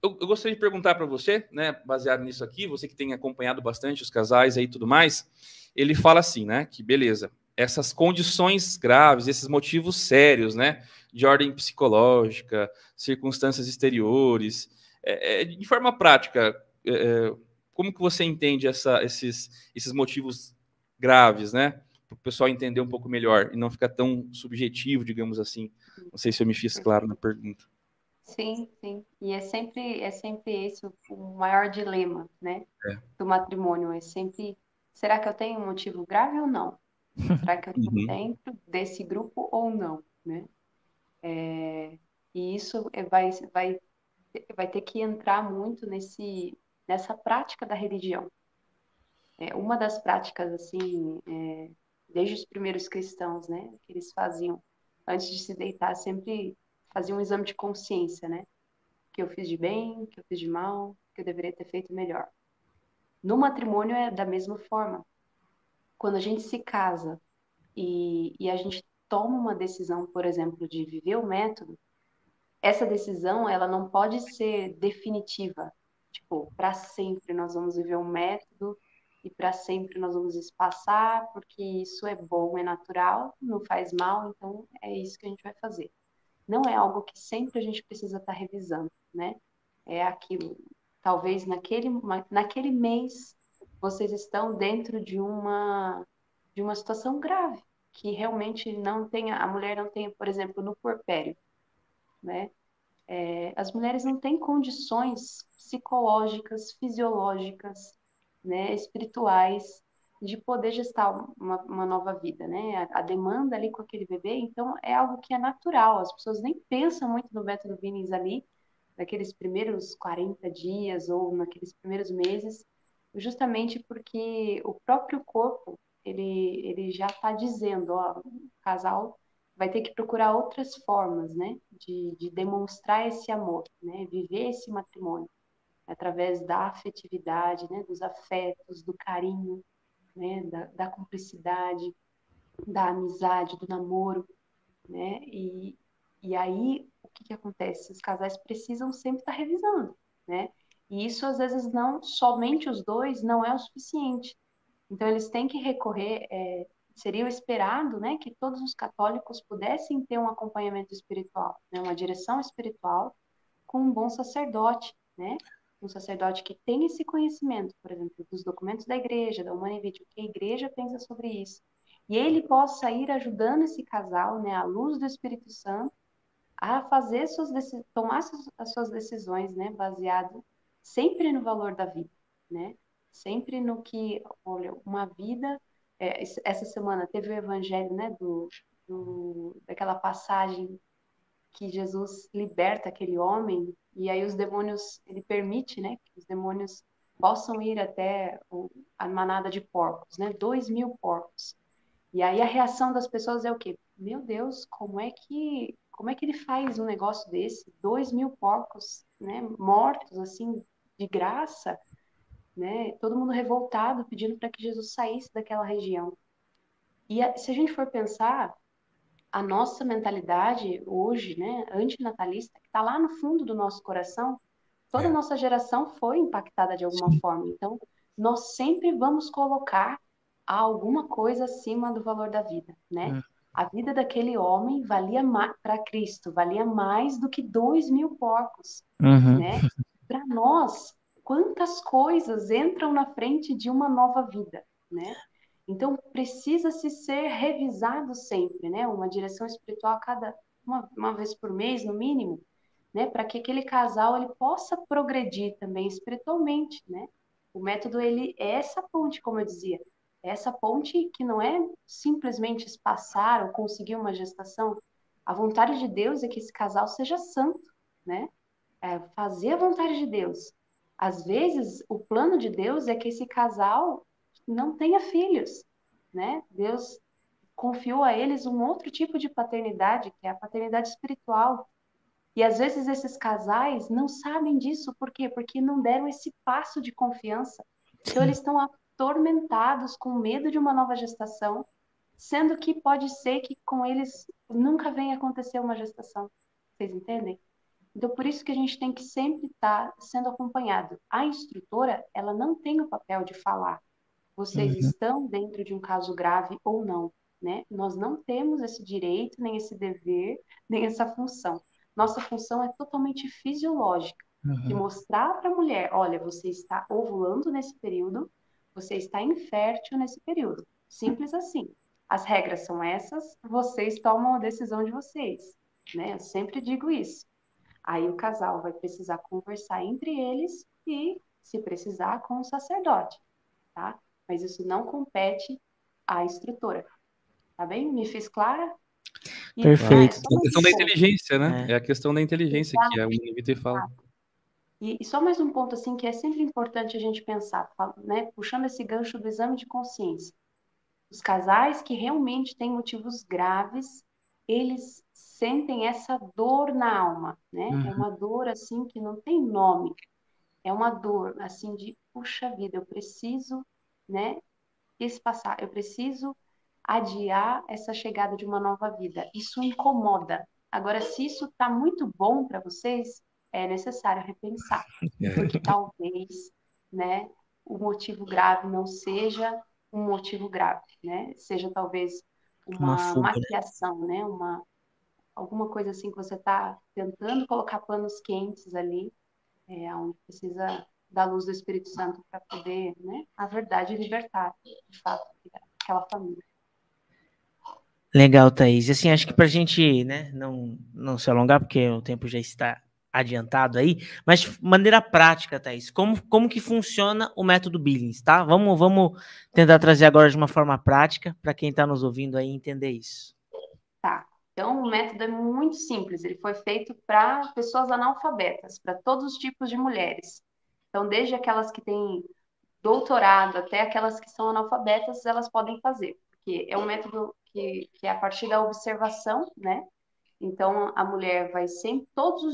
Eu gostaria de perguntar para você, né, baseado nisso aqui, você que tem acompanhado bastante os casais aí e tudo mais, ele fala assim, né, que beleza, essas condições graves, esses motivos sérios, né, de ordem psicológica, circunstâncias exteriores, de forma prática, como que você entende esses motivos graves, né, para o pessoal entender um pouco melhor e não ficar tão subjetivo, digamos assim? Não sei se eu me fiz claro na pergunta. Sim, sim. E é sempre esse o maior dilema, né, do matrimônio. É sempre, será que eu tenho um motivo grave ou não? Será que eu estou dentro desse grupo ou não, né? E isso vai ter que entrar muito nessa prática da religião. Uma das práticas, assim, desde os primeiros cristãos, né, que eles faziam antes de se deitar, sempre faziam um exame de consciência, né? Que eu fiz de bem, que eu fiz de mal, que eu deveria ter feito melhor. No matrimônio é da mesma forma. Quando a gente se casa e a gente toma uma decisão, por exemplo, de viver o método, essa decisão, ela não pode ser definitiva. Tipo, para sempre nós vamos viver um método e para sempre nós vamos espaçar, porque isso é bom, é natural, não faz mal, então é isso que a gente vai fazer. Não é algo que sempre a gente precisa estar revisando, né? É aquilo. Talvez naquele mês vocês estão dentro de uma situação grave, que realmente a mulher não tenha, por exemplo, no puerpério, né? As mulheres não têm condições psicológicas, fisiológicas, né, espirituais, de poder gestar uma nova vida, né? A demanda ali com aquele bebê, então é algo que é natural. As pessoas nem pensam muito no método Billings ali, naqueles primeiros 40 dias ou naqueles primeiros meses, justamente porque o próprio corpo, ele já está dizendo, ó, o casal vai ter que procurar outras formas, né, de demonstrar esse amor, né, viver esse matrimônio através da afetividade, né, dos afetos, do carinho, né, da cumplicidade, da amizade, do namoro, né, e aí o que acontece? Os casais precisam sempre estar revisando, né, e isso às vezes não, somente os dois não é o suficiente. Então eles têm que recorrer, seria o esperado, né, que todos os católicos pudessem ter um acompanhamento espiritual, né, uma direção espiritual com um bom sacerdote, né, um sacerdote que tem esse conhecimento, por exemplo, dos documentos da igreja, da Humanae Vitae, o que a igreja pensa sobre isso, e ele possa ir ajudando esse casal, né, à luz do Espírito Santo, a fazer tomar as suas decisões, né, baseado sempre no valor da vida, né, sempre no que, olha, uma vida, essa semana teve o evangelho, né, daquela passagem que Jesus liberta aquele homem, e aí os demônios, ele permite, né, que os demônios possam ir até a manada de porcos, né, 2.000 porcos. E aí a reação das pessoas é o quê? Meu Deus, como é que ele faz um negócio desse? 2.000 porcos, né, mortos, assim, de graça, né? Todo mundo revoltado, pedindo para que Jesus saísse daquela região. E se a gente for pensar, a nossa mentalidade hoje, né, antinatalista, que está lá no fundo do nosso coração, toda a nossa geração foi impactada de alguma forma. Então, nós sempre vamos colocar há alguma coisa acima do valor da vida, né? A vida daquele homem valia para Cristo, valia mais do que 2.000 porcos, né? Para nós, quantas coisas entram na frente de uma nova vida, né? Então, precisa-se ser revisado sempre, né? Uma direção espiritual uma vez por mês, no mínimo, né? Para que aquele casal ele possa progredir também espiritualmente, né? O método, ele é essa ponte, como eu dizia, é essa ponte que não é simplesmente espaçar ou conseguir uma gestação. A vontade de Deus é que esse casal seja santo, né? É fazer a vontade de Deus. Às vezes, o plano de Deus é que esse casal não tenha filhos, né? Deus confiou a eles um outro tipo de paternidade, que é a paternidade espiritual. E às vezes esses casais não sabem disso, por quê? Porque não deram esse passo de confiança. Então eles estão atormentados com medo de uma nova gestação, sendo que pode ser que com eles nunca venha acontecer uma gestação. Vocês entendem? Então, por isso que a gente tem que sempre estar sendo acompanhado. A instrutora, ela não tem o papel de falar. Vocês estão dentro de um caso grave ou não, né? Nós não temos esse direito, nem esse dever, nem essa função. Nossa função é totalmente fisiológica, de mostrar para a mulher, olha, você está ovulando nesse período, você está infértil nesse período. Simples assim. As regras são essas, vocês tomam a decisão de vocês, né? Eu sempre digo isso. Aí o casal vai precisar conversar entre eles e, se precisar, com o sacerdote, tá? Mas isso não compete à instrutora, tá bem? Me fiz clara? Perfeito. É a questão da inteligência, né? É a questão da inteligência que o Vitor fala. E só mais um ponto, assim, que é sempre importante a gente pensar, né? Puxando esse gancho do exame de consciência. Os casais que realmente têm motivos graves, eles sentem essa dor na alma, né? É uma dor, assim, que não tem nome. É uma dor, assim, de, puxa vida, eu preciso, né, espaçar, eu preciso adiar essa chegada de uma nova vida. Isso incomoda. Agora, se isso está muito bom para vocês, é necessário repensar. Porque talvez, né, o motivo grave não seja um motivo grave, né? Seja talvez uma fuga, maquiação, né? Alguma coisa assim que você está tentando colocar panos quentes ali, onde precisa da luz do Espírito Santo para poder, né, a verdade libertar, de fato, aquela família. Legal, Thaís. Assim, acho que para a gente, né, não se alongar, porque o tempo já está adiantado aí, mas de maneira prática, Thaís, como que funciona o método Billings, tá? Vamos tentar trazer agora de uma forma prática para quem está nos ouvindo aí entender isso. Tá. Então, o método é muito simples. Ele foi feito para pessoas analfabetas, para todos os tipos de mulheres. Então, desde aquelas que têm doutorado até aquelas que são analfabetas, elas podem fazer. Porque é um método que é a partir da observação, né? Então, a mulher vai sempre, todos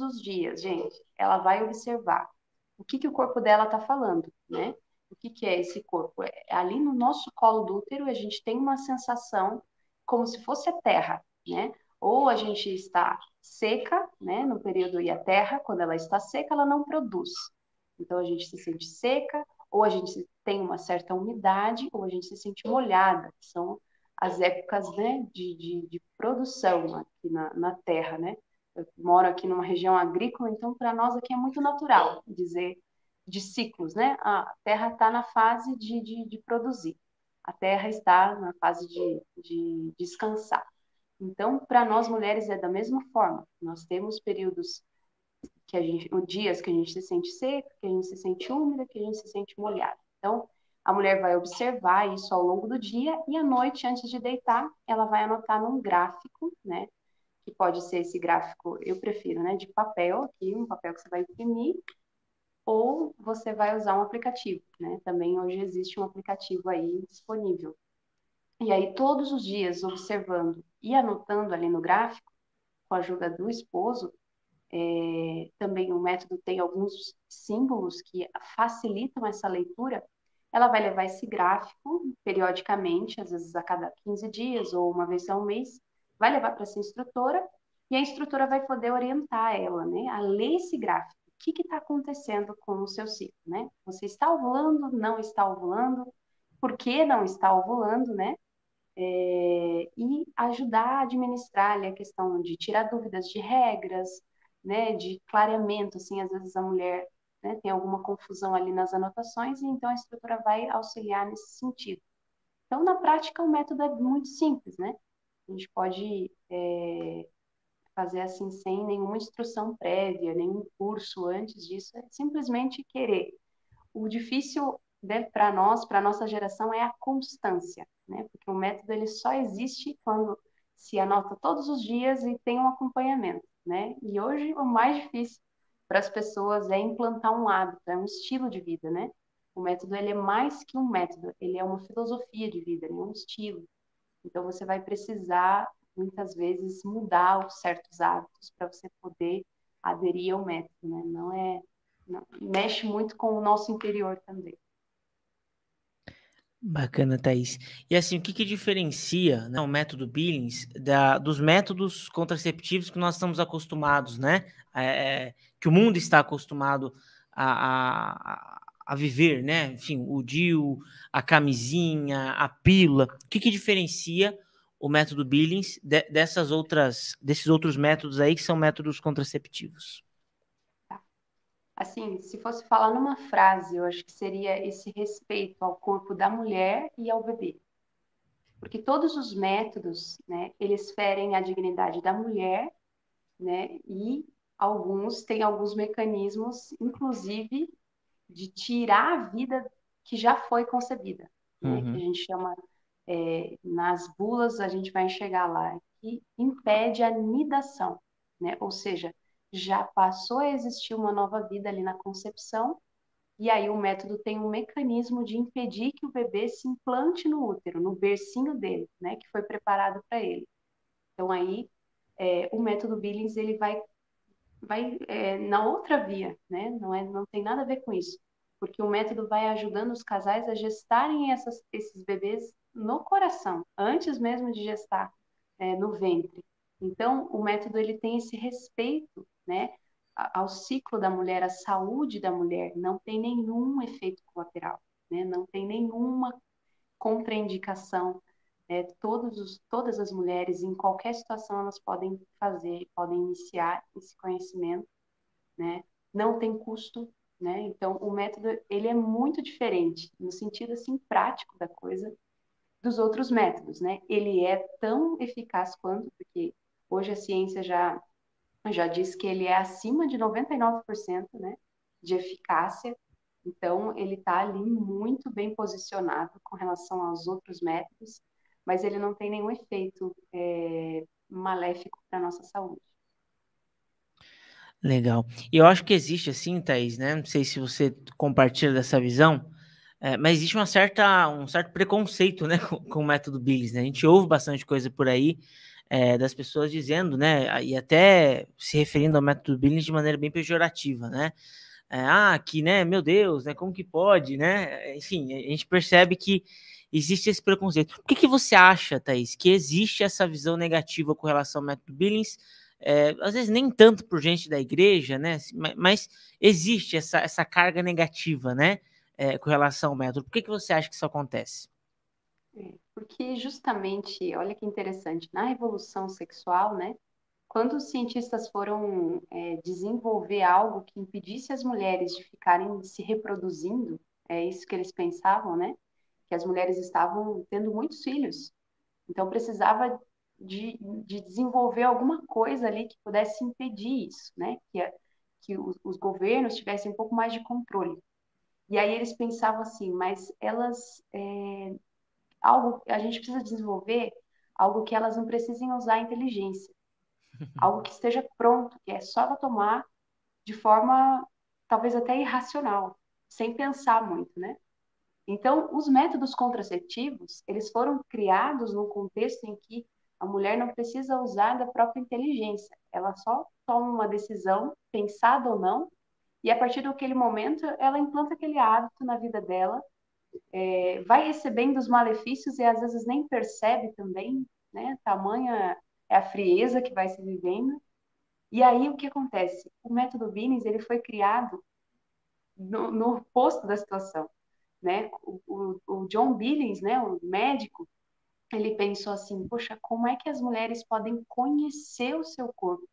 os dias, gente, ela vai observar o que o corpo dela está falando, né? O que é esse corpo? Ali no nosso colo do útero, a gente tem uma sensação como se fosse a terra, né? Ou a gente está seca, né? No período, e a terra, quando ela está seca, ela não produz. Então, a gente se sente seca, ou a gente tem uma certa umidade, ou a gente se sente molhada, que são as épocas, né, de produção aqui na terra, né? Eu moro aqui numa região agrícola, então para nós aqui é muito natural dizer de ciclos, né? A terra está na fase de produzir, a terra está na fase de descansar. Então, para nós mulheres é da mesma forma. Nós temos períodos dias que a gente se sente seca, que a gente se sente úmida, que a gente se sente molhada. Então, a mulher vai observar isso ao longo do dia e à noite, antes de deitar, ela vai anotar num gráfico, né? Que pode ser esse gráfico, eu prefiro, né? De papel, aqui, um papel que você vai imprimir, ou você vai usar um aplicativo, né? Também hoje existe um aplicativo aí disponível. E aí, todos os dias, observando e anotando ali no gráfico, com a ajuda do esposo, também o método tem alguns símbolos que facilitam essa leitura. Ela vai levar esse gráfico periodicamente, às vezes a cada 15 dias ou uma vez ao mês, vai levar para essa instrutora e a instrutora vai poder orientar ela, né, a ler esse gráfico. O que está acontecendo com o seu ciclo, né? Você está ovulando, não está ovulando? por que não está ovulando, né? E ajudar a administrar ali a questão de tirar dúvidas de regras, né, de clareamento, assim, às vezes a mulher, né, tem alguma confusão ali nas anotações, e então a estrutura vai auxiliar nesse sentido. Então, na prática, o método é muito simples, né? A gente pode fazer assim sem nenhuma instrução prévia, nenhum curso antes disso, é simplesmente querer. O difícil, né, para nós, para nossa geração, é a constância, né? Porque o método ele só existe quando se anota todos os dias e tem um acompanhamento, né? E hoje o mais difícil para as pessoas é implantar um hábito, é um estilo de vida, né? O método ele é mais que um método, ele é uma filosofia de vida, ele é um estilo. Então você vai precisar muitas vezes mudar os certos hábitos para você poder aderir ao método, né? Não, mexe muito com o nosso interior também. Bacana, Thaís. E assim, o que que diferencia, né, o método Billings dos métodos contraceptivos que nós estamos acostumados, né? Que o mundo está acostumado a viver, né? Enfim, o DIU, a camisinha, a pílula. O que que diferencia o método Billings desses outros métodos aí que são métodos contraceptivos? Assim, se fosse falar numa frase, eu acho que seria esse respeito ao corpo da mulher e ao bebê. Porque todos os métodos, né, eles ferem a dignidade da mulher, né, e alguns têm alguns mecanismos, inclusive, de tirar a vida que já foi concebida, né, que a gente chama, nas bulas, a gente vai enxergar lá, que impede a nidação, né, ou seja, já passou a existir uma nova vida ali na concepção, e aí o método tem um mecanismo de impedir que o bebê se implante no útero, no bercinho dele, né, que foi preparado para ele. Então aí o método Billings ele vai na outra via, né? Não tem nada a ver com isso, porque o método vai ajudando os casais a gestarem esses bebês no coração, antes mesmo de gestar no ventre. Então o método ele tem esse respeito, né? Ao ciclo da mulher, à saúde da mulher, não tem nenhum efeito colateral, né? Não tem nenhuma contraindicação. Todas as mulheres, em qualquer situação, elas podem podem iniciar esse conhecimento, né? Não tem custo, né? Então, o método, ele é muito diferente, no sentido, assim, prático da coisa, dos outros métodos, né? Ele é tão eficaz quanto, porque hoje a ciência já diz que ele é acima de 99%, né, de eficácia. Então, ele está ali muito bem posicionado com relação aos outros métodos, mas ele não tem nenhum efeito maléfico para a nossa saúde. Legal. E eu acho que existe assim, Thaís, né? Não sei se você compartilha dessa visão, mas existe um certo preconceito, né, com o método Billings, né? A gente ouve bastante coisa por aí das pessoas dizendo, né, e até se referindo ao método Billings de maneira bem pejorativa, né? Que, né, meu Deus, né, como que pode, né? Enfim, a gente percebe que existe esse preconceito. Por que você acha, Thaís, que existe essa visão negativa com relação ao método Billings? Às vezes nem tanto por gente da igreja, né? Mas existe essa carga negativa, né? Com relação ao método. Por que você acha que isso acontece? Porque justamente, olha que interessante, na revolução sexual, né? Quando os cientistas foram desenvolver algo que impedisse as mulheres de ficarem se reproduzindo, é isso que eles pensavam, né? Que as mulheres estavam tendo muitos filhos. Então precisava de desenvolver alguma coisa ali que pudesse impedir isso, né? Que os governos tivessem um pouco mais de controle. E aí eles pensavam assim, mas a gente precisa desenvolver algo que elas não precisem usar inteligência, algo que esteja pronto, que é só ela tomar de forma talvez até irracional, sem pensar muito, né? Então, os métodos contraceptivos, eles foram criados num contexto em que a mulher não precisa usar da própria inteligência, ela só toma uma decisão, pensada ou não, e a partir daquele momento ela implanta aquele hábito na vida dela, vai recebendo os malefícios e às vezes nem percebe também, né? Tamanha é a frieza que vai se vivendo. E aí o que acontece? O método Billings ele foi criado no oposto da situação. né? O John Billings, né, o médico, ele pensou assim, poxa, como é que as mulheres podem conhecer o seu corpo,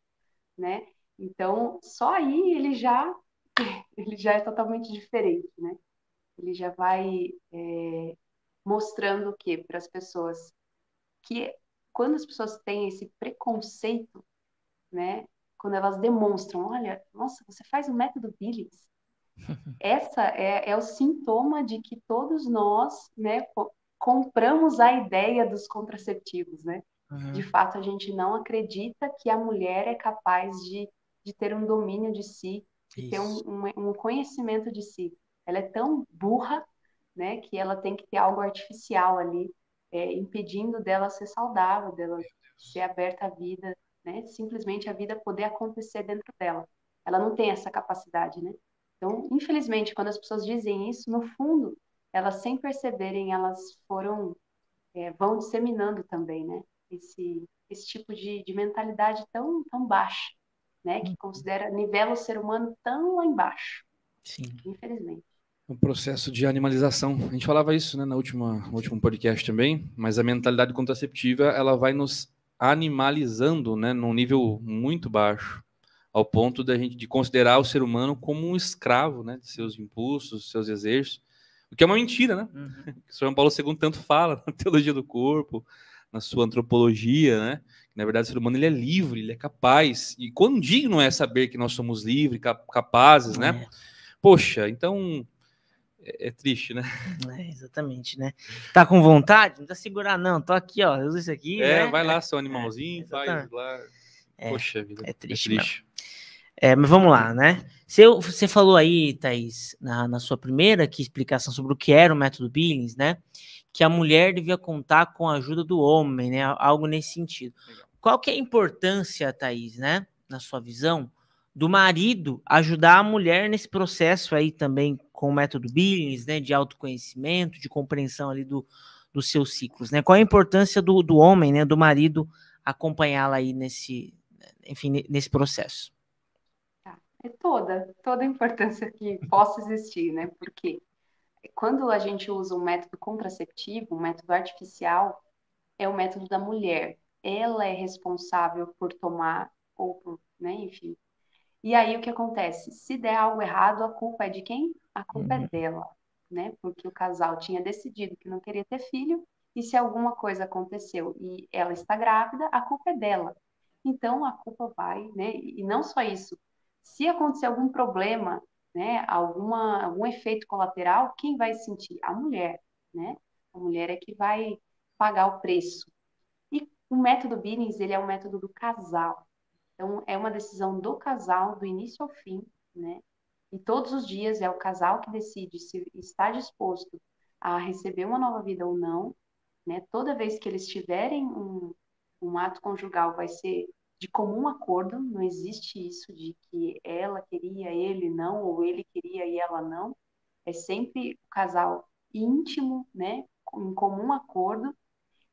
né? Então, só aí ele já é totalmente diferente, né? Ele já vai mostrando o quê para as pessoas? Que quando as pessoas têm esse preconceito, né? Quando elas demonstram, olha, nossa, você faz o método Billings. Essa é o sintoma de que todos nós, né, compramos a ideia dos contraceptivos, né? De fato, a gente não acredita que a mulher é capaz de ter um domínio de si, de ter um conhecimento de si. Ela é tão burra, né, que ela tem que ter algo artificial ali, impedindo dela ser saudável, dela ser aberta à vida, né? Simplesmente a vida poder acontecer dentro dela. Ela não tem essa capacidade, né? Então, infelizmente, quando as pessoas dizem isso, no fundo, elas sem perceberem, elas vão disseminando também, né? Esse tipo de mentalidade tão baixa, né? Que nivela o ser humano tão lá embaixo. Sim. Infelizmente. O processo de animalização. A gente falava isso, né, no último podcast também, mas a mentalidade contraceptiva, ela vai nos animalizando, né, num nível muito baixo, ao ponto da gente de considerar o ser humano como um escravo, né, de seus impulsos, seus desejos, o que é uma mentira, né? O São Paulo II tanto fala na teologia do corpo, na sua antropologia, né? Que, na verdade, o ser humano ele é livre, ele é capaz. E quão digno é saber que nós somos livres, capazes, né? Poxa, então é triste, né? Exatamente, né? Tá com vontade? Não tá segurar, não. Tô aqui, ó. Usa isso aqui, né? Vai lá, seu animalzinho, faz lá. Poxa vida. É triste mesmo. Mas vamos lá, né? Você falou aí, Thaís, na sua primeira explicação sobre o que era o método Billings, né? Que a mulher devia contar com a ajuda do homem, né? Algo nesse sentido. Legal. Qual que é a importância, Thaís, né? Na sua visão, do marido ajudar a mulher nesse processo aí também com o método Billings, né? De autoconhecimento, de compreensão ali dos seus ciclos, né? Qual a importância do homem, né? Do marido acompanhá-la aí nesse processo? É toda a importância que possa existir, né? Porque quando a gente usa um método contraceptivo, um método artificial, é o método da mulher. Ela é responsável por tomar, ou por, né, enfim. E aí o que acontece? Se der algo errado, a culpa é de quem? A culpa é dela, né? Porque o casal tinha decidido que não queria ter filho, e se alguma coisa aconteceu e ela está grávida, a culpa é dela. Então a culpa vai, né? E não só isso. Se acontecer algum problema, né, algum efeito colateral, quem vai sentir? A mulher, né? A mulher é que vai pagar o preço. E o método Billings, ele é um método do casal. Então, é uma decisão do casal, do início ao fim, né? E todos os dias é o casal que decide se está disposto a receber uma nova vida ou não, né? Toda vez que eles tiverem um ato conjugal, vai ser de comum acordo, não existe isso de que ela queria, ele não, ou ele queria e ela não. É sempre o casal íntimo, né? Em comum acordo.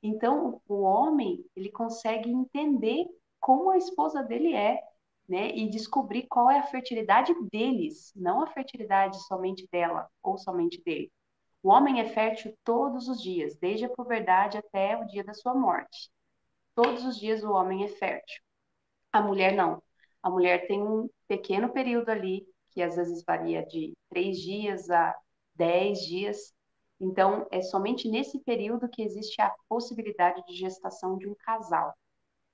Então, o homem, ele consegue entender como a esposa dele é, né? E descobrir qual é a fertilidade deles, não a fertilidade somente dela ou somente dele. O homem é fértil todos os dias, desde a puberdade até o dia da sua morte. Todos os dias o homem é fértil. A mulher não. A mulher tem um pequeno período ali, que às vezes varia de 3 dias a 10 dias. Então, é somente nesse período que existe a possibilidade de gestação de um casal.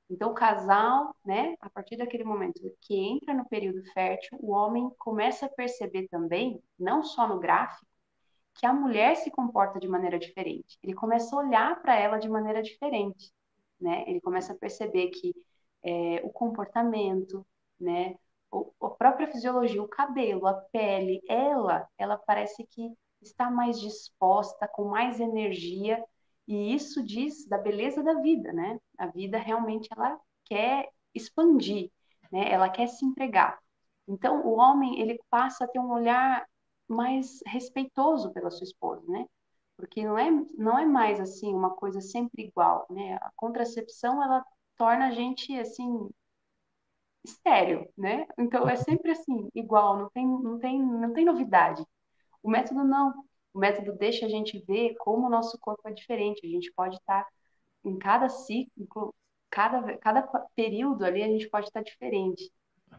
Então, o casal, né, a partir daquele momento que entra no período fértil, o homem começa a perceber também, não só no gráfico, que a mulher se comporta de maneira diferente. Ele começa a olhar para ela de maneira diferente, né? Ele começa a perceber que o comportamento, né, a própria fisiologia, o cabelo, a pele, ela parece que está mais disposta, com mais energia, e isso diz da beleza da vida, né? A vida realmente ela quer expandir, né? Ela quer se entregar. Então, o homem, ele passa a ter um olhar mais respeitoso pela sua esposa, né? Porque não é mais assim uma coisa sempre igual, né? A contracepção ela torna a gente assim estéril, né? Então é sempre assim igual, não tem novidade. O método não. o método deixa a gente ver como o nosso corpo é diferente. A gente pode estar em cada ciclo, cada período ali, a gente pode estar diferente,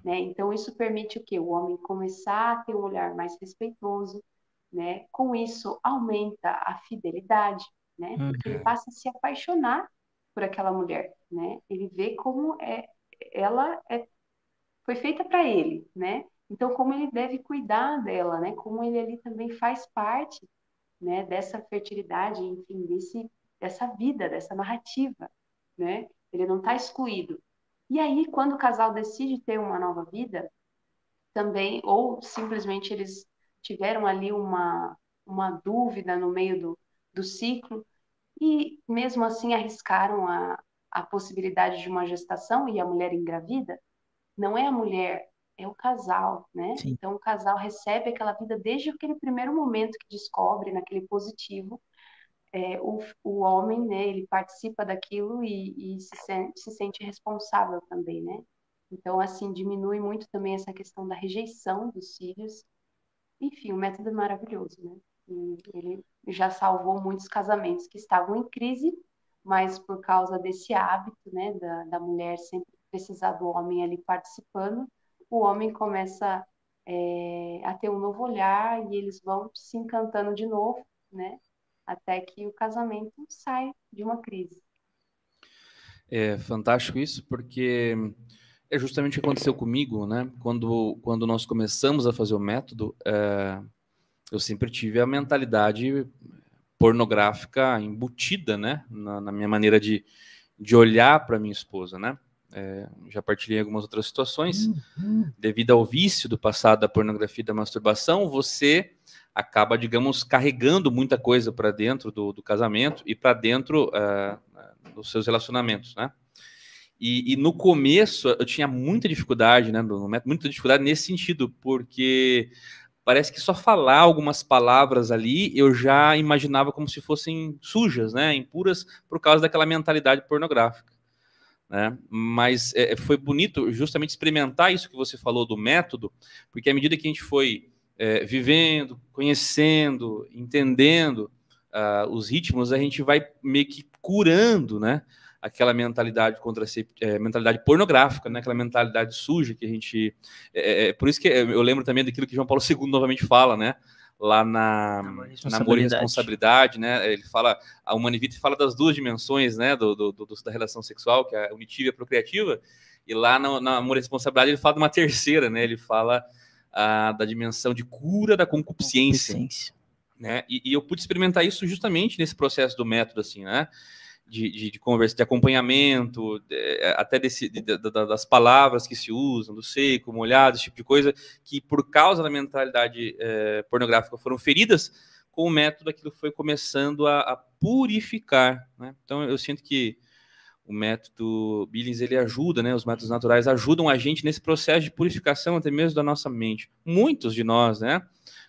né? Então, isso permite o quê? O homem começar a ter um olhar mais respeitoso, né? Com isso, aumenta a fidelidade, né? Porque ele passa a se apaixonar por aquela mulher, né? Ele vê como foi feita para ele, né? Então, como ele deve cuidar dela, né? Como ele ali também faz parte, né? Dessa fertilidade, enfim, dessa vida, dessa narrativa, né? Ele não está excluído. E aí, quando o casal decide ter uma nova vida, também, ou simplesmente eles tiveram ali uma dúvida no meio do ciclo, e mesmo assim arriscaram a possibilidade de uma gestação e a mulher engravida, não é a mulher, é o casal, né? Sim. Então o casal recebe aquela vida desde aquele primeiro momento que descobre, naquele positivo, o homem, né? Ele participa daquilo e se sente responsável também, né? Então, assim, diminui muito também essa questão da rejeição dos filhos. Enfim, o método é maravilhoso, né? E ele já salvou muitos casamentos que estavam em crise, mas por causa desse hábito, né, da mulher sempre precisar do homem ali participando, o homem começa a ter um novo olhar e eles vão se encantando de novo, né? Até que o casamento sai de uma crise. É fantástico isso, porque é justamente o que aconteceu comigo, né? Quando nós começamos a fazer o método, eu sempre tive a mentalidade pornográfica embutida, né? Na minha maneira de olhar para minha esposa, né? Já partilhei algumas outras situações. Devido ao vício do passado da pornografia e da masturbação, você acaba, digamos, carregando muita coisa para dentro do casamento e para dentro dos seus relacionamentos, né? E no começo eu tinha muita dificuldade, né, muita dificuldade nesse sentido, porque parece que só falar algumas palavras ali eu já imaginava como se fossem sujas, né, impuras, por causa daquela mentalidade pornográfica, né? Mas foi bonito justamente experimentar isso que você falou do método, porque à medida que a gente foi vivendo, conhecendo, entendendo os ritmos, a gente vai meio que curando, né, aquela mentalidade mentalidade pornográfica, né, aquela mentalidade suja que a gente... por isso que eu lembro também daquilo que João Paulo II novamente fala, né, lá na Amor e Responsabilidade, né, ele fala, a Humanae Vitae fala das duas dimensões, né, da relação sexual, que é a unitiva e a procriativa, e lá na Amor e Responsabilidade ele fala de uma terceira, né, ele fala da dimensão de cura da concupiscência. Né, e eu pude experimentar isso justamente nesse processo do método, assim, né, de conversa, de acompanhamento, até das palavras que se usam, do seco, molhado, esse tipo de coisa, que por causa da mentalidade pornográfica foram feridas, com o método aquilo foi começando a purificar, né? Então eu sinto que o método Billings, ele ajuda, né? Os métodos naturais ajudam a gente nesse processo de purificação até mesmo da nossa mente. Muitos de nós, né?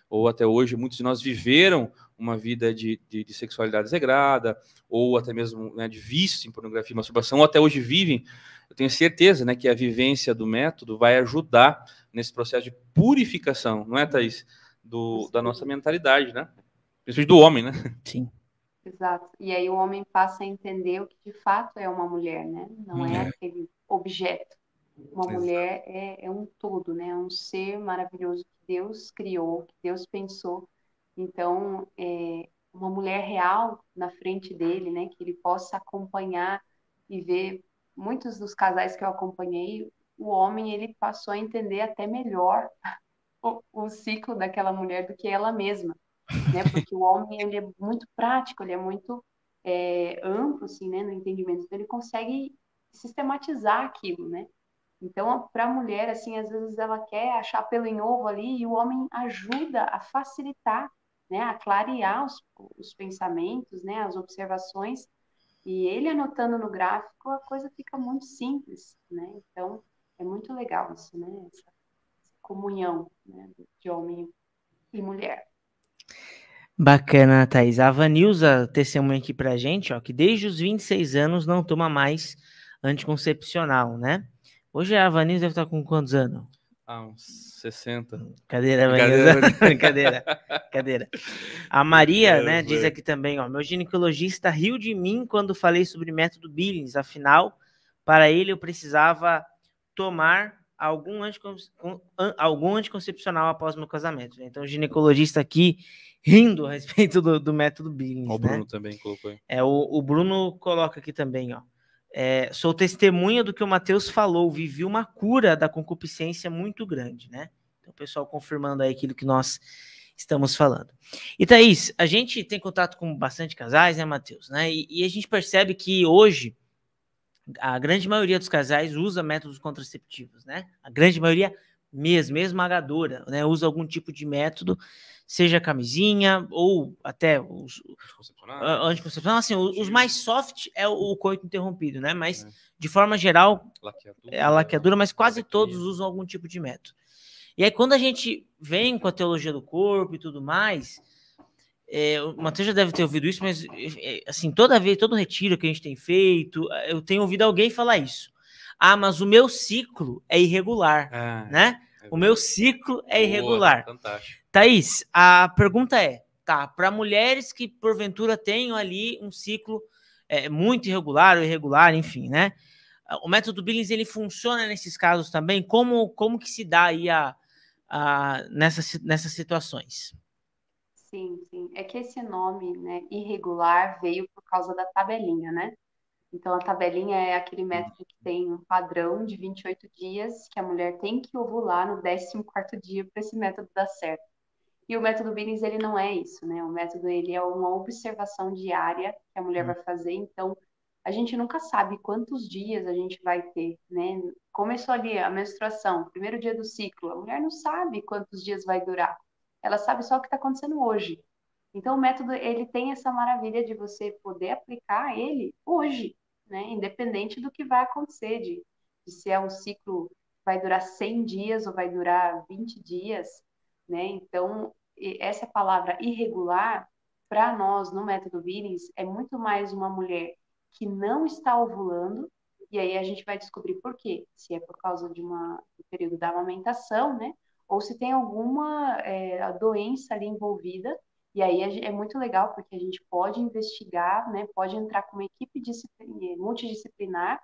Ou até hoje, muitos de nós viveram uma vida de sexualidade desregrada, ou até mesmo, né, de vício em pornografia e masturbação, ou até hoje vivem. Eu tenho certeza, né, que a vivência do método vai ajudar nesse processo de purificação, não é, Thaís? Da nossa mentalidade, né? Principalmente do homem, né? Sim. Exato. E aí o homem passa a entender o que de fato é uma mulher, né? Não é aquele objeto. Uma mulher é um todo, né? É um ser maravilhoso que Deus criou, que Deus pensou. Então, uma mulher real na frente dele, né? Que ele possa acompanhar e ver. Muitos dos casais que eu acompanhei, o homem ele passou a entender até melhor o ciclo daquela mulher do que ela mesma, né? Porque o homem ele é muito prático, ele é muito amplo, assim, né? No entendimento, então ele consegue sistematizar aquilo, né? Então, para a mulher, assim, às vezes ela quer achar pelo em ovo ali e o homem ajuda a facilitar, né? A clarear os pensamentos, né? As observações. E ele anotando no gráfico, a coisa fica muito simples, né? Então, é muito legal isso, né? Essa comunhão, né? De homem e mulher. Bacana, Thaís. A Vanilza testemunha aqui pra gente, ó, que desde os 26 anos não toma mais anticoncepcional, né? Hoje a Vanilza deve estar com quantos anos? Uns 60. Brincadeira. Brincadeira. A Maria, né, diz aqui também, ó, meu ginecologista riu de mim quando falei sobre método Billings, afinal, para ele eu precisava tomar algum anticoncepcional após meu casamento. Então, o ginecologista aqui rindo a respeito do método Billings. O Bruno também colocou aí. O Bruno coloca aqui também, ó. Sou testemunha do que o Matheus falou, vivi uma cura da concupiscência muito grande, né? Então, o pessoal confirmando aí aquilo que nós estamos falando. E, Thaís, a gente tem contato com bastante casais, né, Matheus? Né? E a gente percebe que hoje a grande maioria dos casais usa métodos contraceptivos, né? A grande maioria mesmo, esmagadora, né? Usa algum tipo de método, seja camisinha ou até os anticoncepcionais. Assim, os mais soft é o coito interrompido, né? Mas, de forma geral, é a laqueadura, mas quase todos usam algum tipo de método. E aí, quando a gente vem com a teologia do corpo e tudo mais, o Matheus já deve ter ouvido isso, mas assim, todo retiro que a gente tem feito, eu tenho ouvido alguém falar isso. Mas o meu ciclo é irregular, né? O meu ciclo é irregular. Fantástico. Thaís, a pergunta para mulheres que porventura tenham ali um ciclo muito irregular ou irregular, enfim, né? O método Billings, ele funciona nesses casos também? Como que se dá aí nessas situações? Sim. É que esse nome, né, irregular, veio por causa da tabelinha, né? Então, a tabelinha é aquele método que tem um padrão de 28 dias, que a mulher tem que ovular no 14º dia para esse método dar certo. E o método Billings, ele não é isso, né? O método, ele é uma observação diária que a mulher vai fazer. Então, a gente nunca sabe quantos dias a gente vai ter, né? Começou ali a menstruação, primeiro dia do ciclo. A mulher não sabe quantos dias vai durar. Ela sabe só o que está acontecendo hoje. Então, o método, ele tem essa maravilha de você poder aplicar ele hoje, né? Independente do que vai acontecer, de se é um ciclo que vai durar 100 dias ou vai durar 20 dias, né? Então, essa palavra irregular, para nós, no método Billings, é muito mais uma mulher que não está ovulando, e aí a gente vai descobrir por quê. Se é por causa do período da amamentação, né? Ou se tem alguma doença ali envolvida. E aí é muito legal, porque a gente pode investigar, né? Pode entrar com uma equipe multidisciplinar,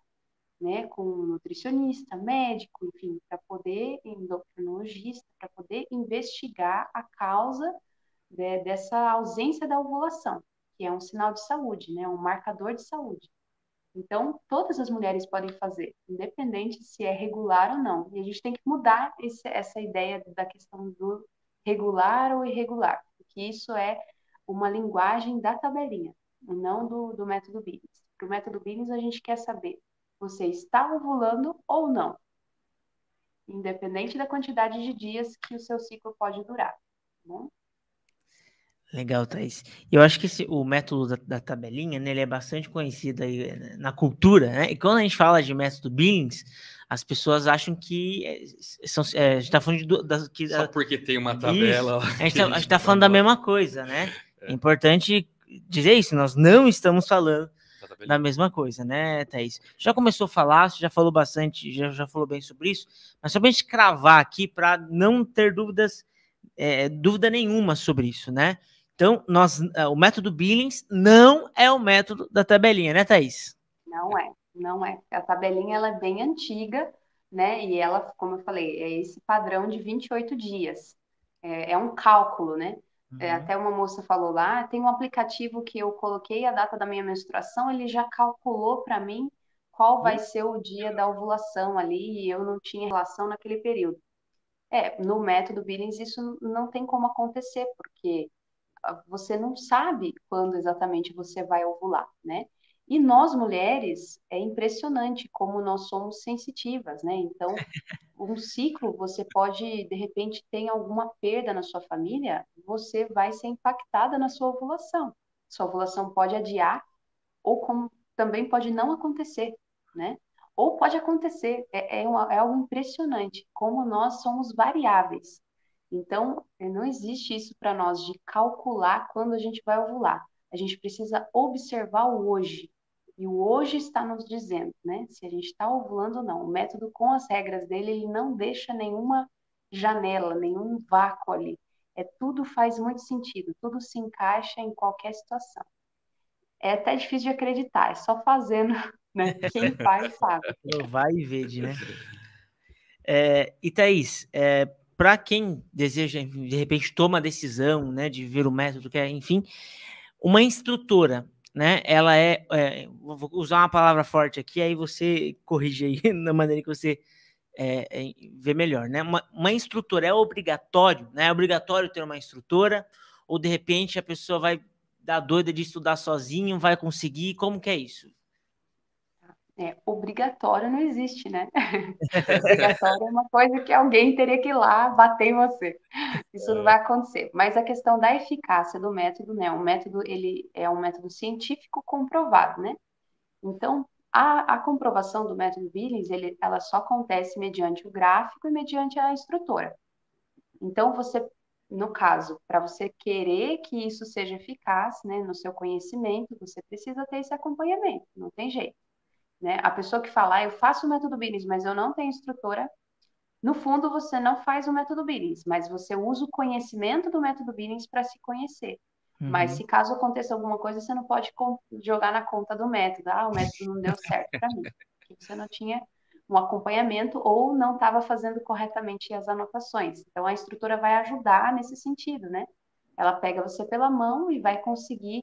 né? Com nutricionista, médico, enfim, para poder, endocrinologista, para poder investigar a causa dessa ausência da ovulação, que é um sinal de saúde, né? Um marcador de saúde. Então, todas as mulheres podem fazer, independente se é regular ou não. E a gente tem que mudar essa ideia da questão do regular ou irregular, porque isso é uma linguagem da tabelinha, e não do método Billings. Para o método Billings, a gente quer saber, você está ovulando ou não? Independente da quantidade de dias que o seu ciclo pode durar, tá bom? Legal, Thaís. Eu acho que o método da tabelinha, né, ele é bastante conhecido aí na cultura, né? E quando a gente fala de método Billings, as pessoas acham que a gente está falando só porque tem uma tabela. A gente está falando da mesma coisa, né? É importante dizer isso, nós não estamos falando da mesma coisa, né, Thaís? Já começou a falar, você já falou bastante, já falou bem sobre isso, mas só para a gente cravar aqui, para não ter dúvida nenhuma sobre isso, né? Então, o método Billings não é o método da tabelinha, né, Thaís? Não é. A tabelinha, ela é bem antiga, né? E ela, como eu falei, é esse padrão de 28 dias. É um cálculo, né? Até uma moça falou lá, tem um aplicativo que eu coloquei a data da minha menstruação, ele já calculou para mim qual vai ser o dia da ovulação ali, e eu não tinha relação naquele período. No método Billings isso não tem como acontecer, porque você não sabe quando exatamente você vai ovular, né? E nós, mulheres, é impressionante como nós somos sensitivas, né? Então, um ciclo, você pode, de repente, ter alguma perda na sua família, você vai ser impactada na sua ovulação. Sua ovulação pode adiar, ou como também pode não acontecer, né? Ou pode acontecer, é algo impressionante, como nós somos variáveis. Então, não existe isso para nós de calcular quando a gente vai ovular. A gente precisa observar o hoje, E o hoje está nos dizendo, né? Se a gente está ovulando ou não. O método, com as regras dele, ele não deixa nenhuma janela, nenhum vácuo ali. Tudo faz muito sentido, tudo se encaixa em qualquer situação. É até difícil de acreditar, é só fazendo, né? Quem faz sabe. Vai e vede, né? E Thaís, para quem deseja, de repente, toma a decisão, né, de ver o método, enfim, uma instrutora, né, ela vou usar uma palavra forte aqui, aí você corrige aí na maneira que você vê melhor, né? Uma instrutora é obrigatório, né? É obrigatório ter uma instrutora, ou de repente a pessoa vai dar doida de estudar sozinho, vai conseguir, como que é isso? Obrigatório não existe, né? Obrigatório é uma coisa que alguém teria que ir lá bater em você. Isso não vai acontecer. Mas a questão da eficácia do método, né? O método, ele é um método científico comprovado, né? Então, a comprovação do método Billings, ela só acontece mediante o gráfico e mediante a instrutora. Então, no caso, para você querer que isso seja eficaz, né, no seu conhecimento, você precisa ter esse acompanhamento, não tem jeito. Né? A pessoa que fala, eu faço o método Billings, mas eu não tenho instrutora, no fundo você não faz o método Billings, mas você usa o conhecimento do método Billings para se conhecer. Mas se caso aconteça alguma coisa, você não pode jogar na conta do método. O método não deu certo para mim. Porque você não tinha um acompanhamento ou não estava fazendo corretamente as anotações. Então, a instrutora vai ajudar nesse sentido, né? Ela pega você pela mão e vai conseguir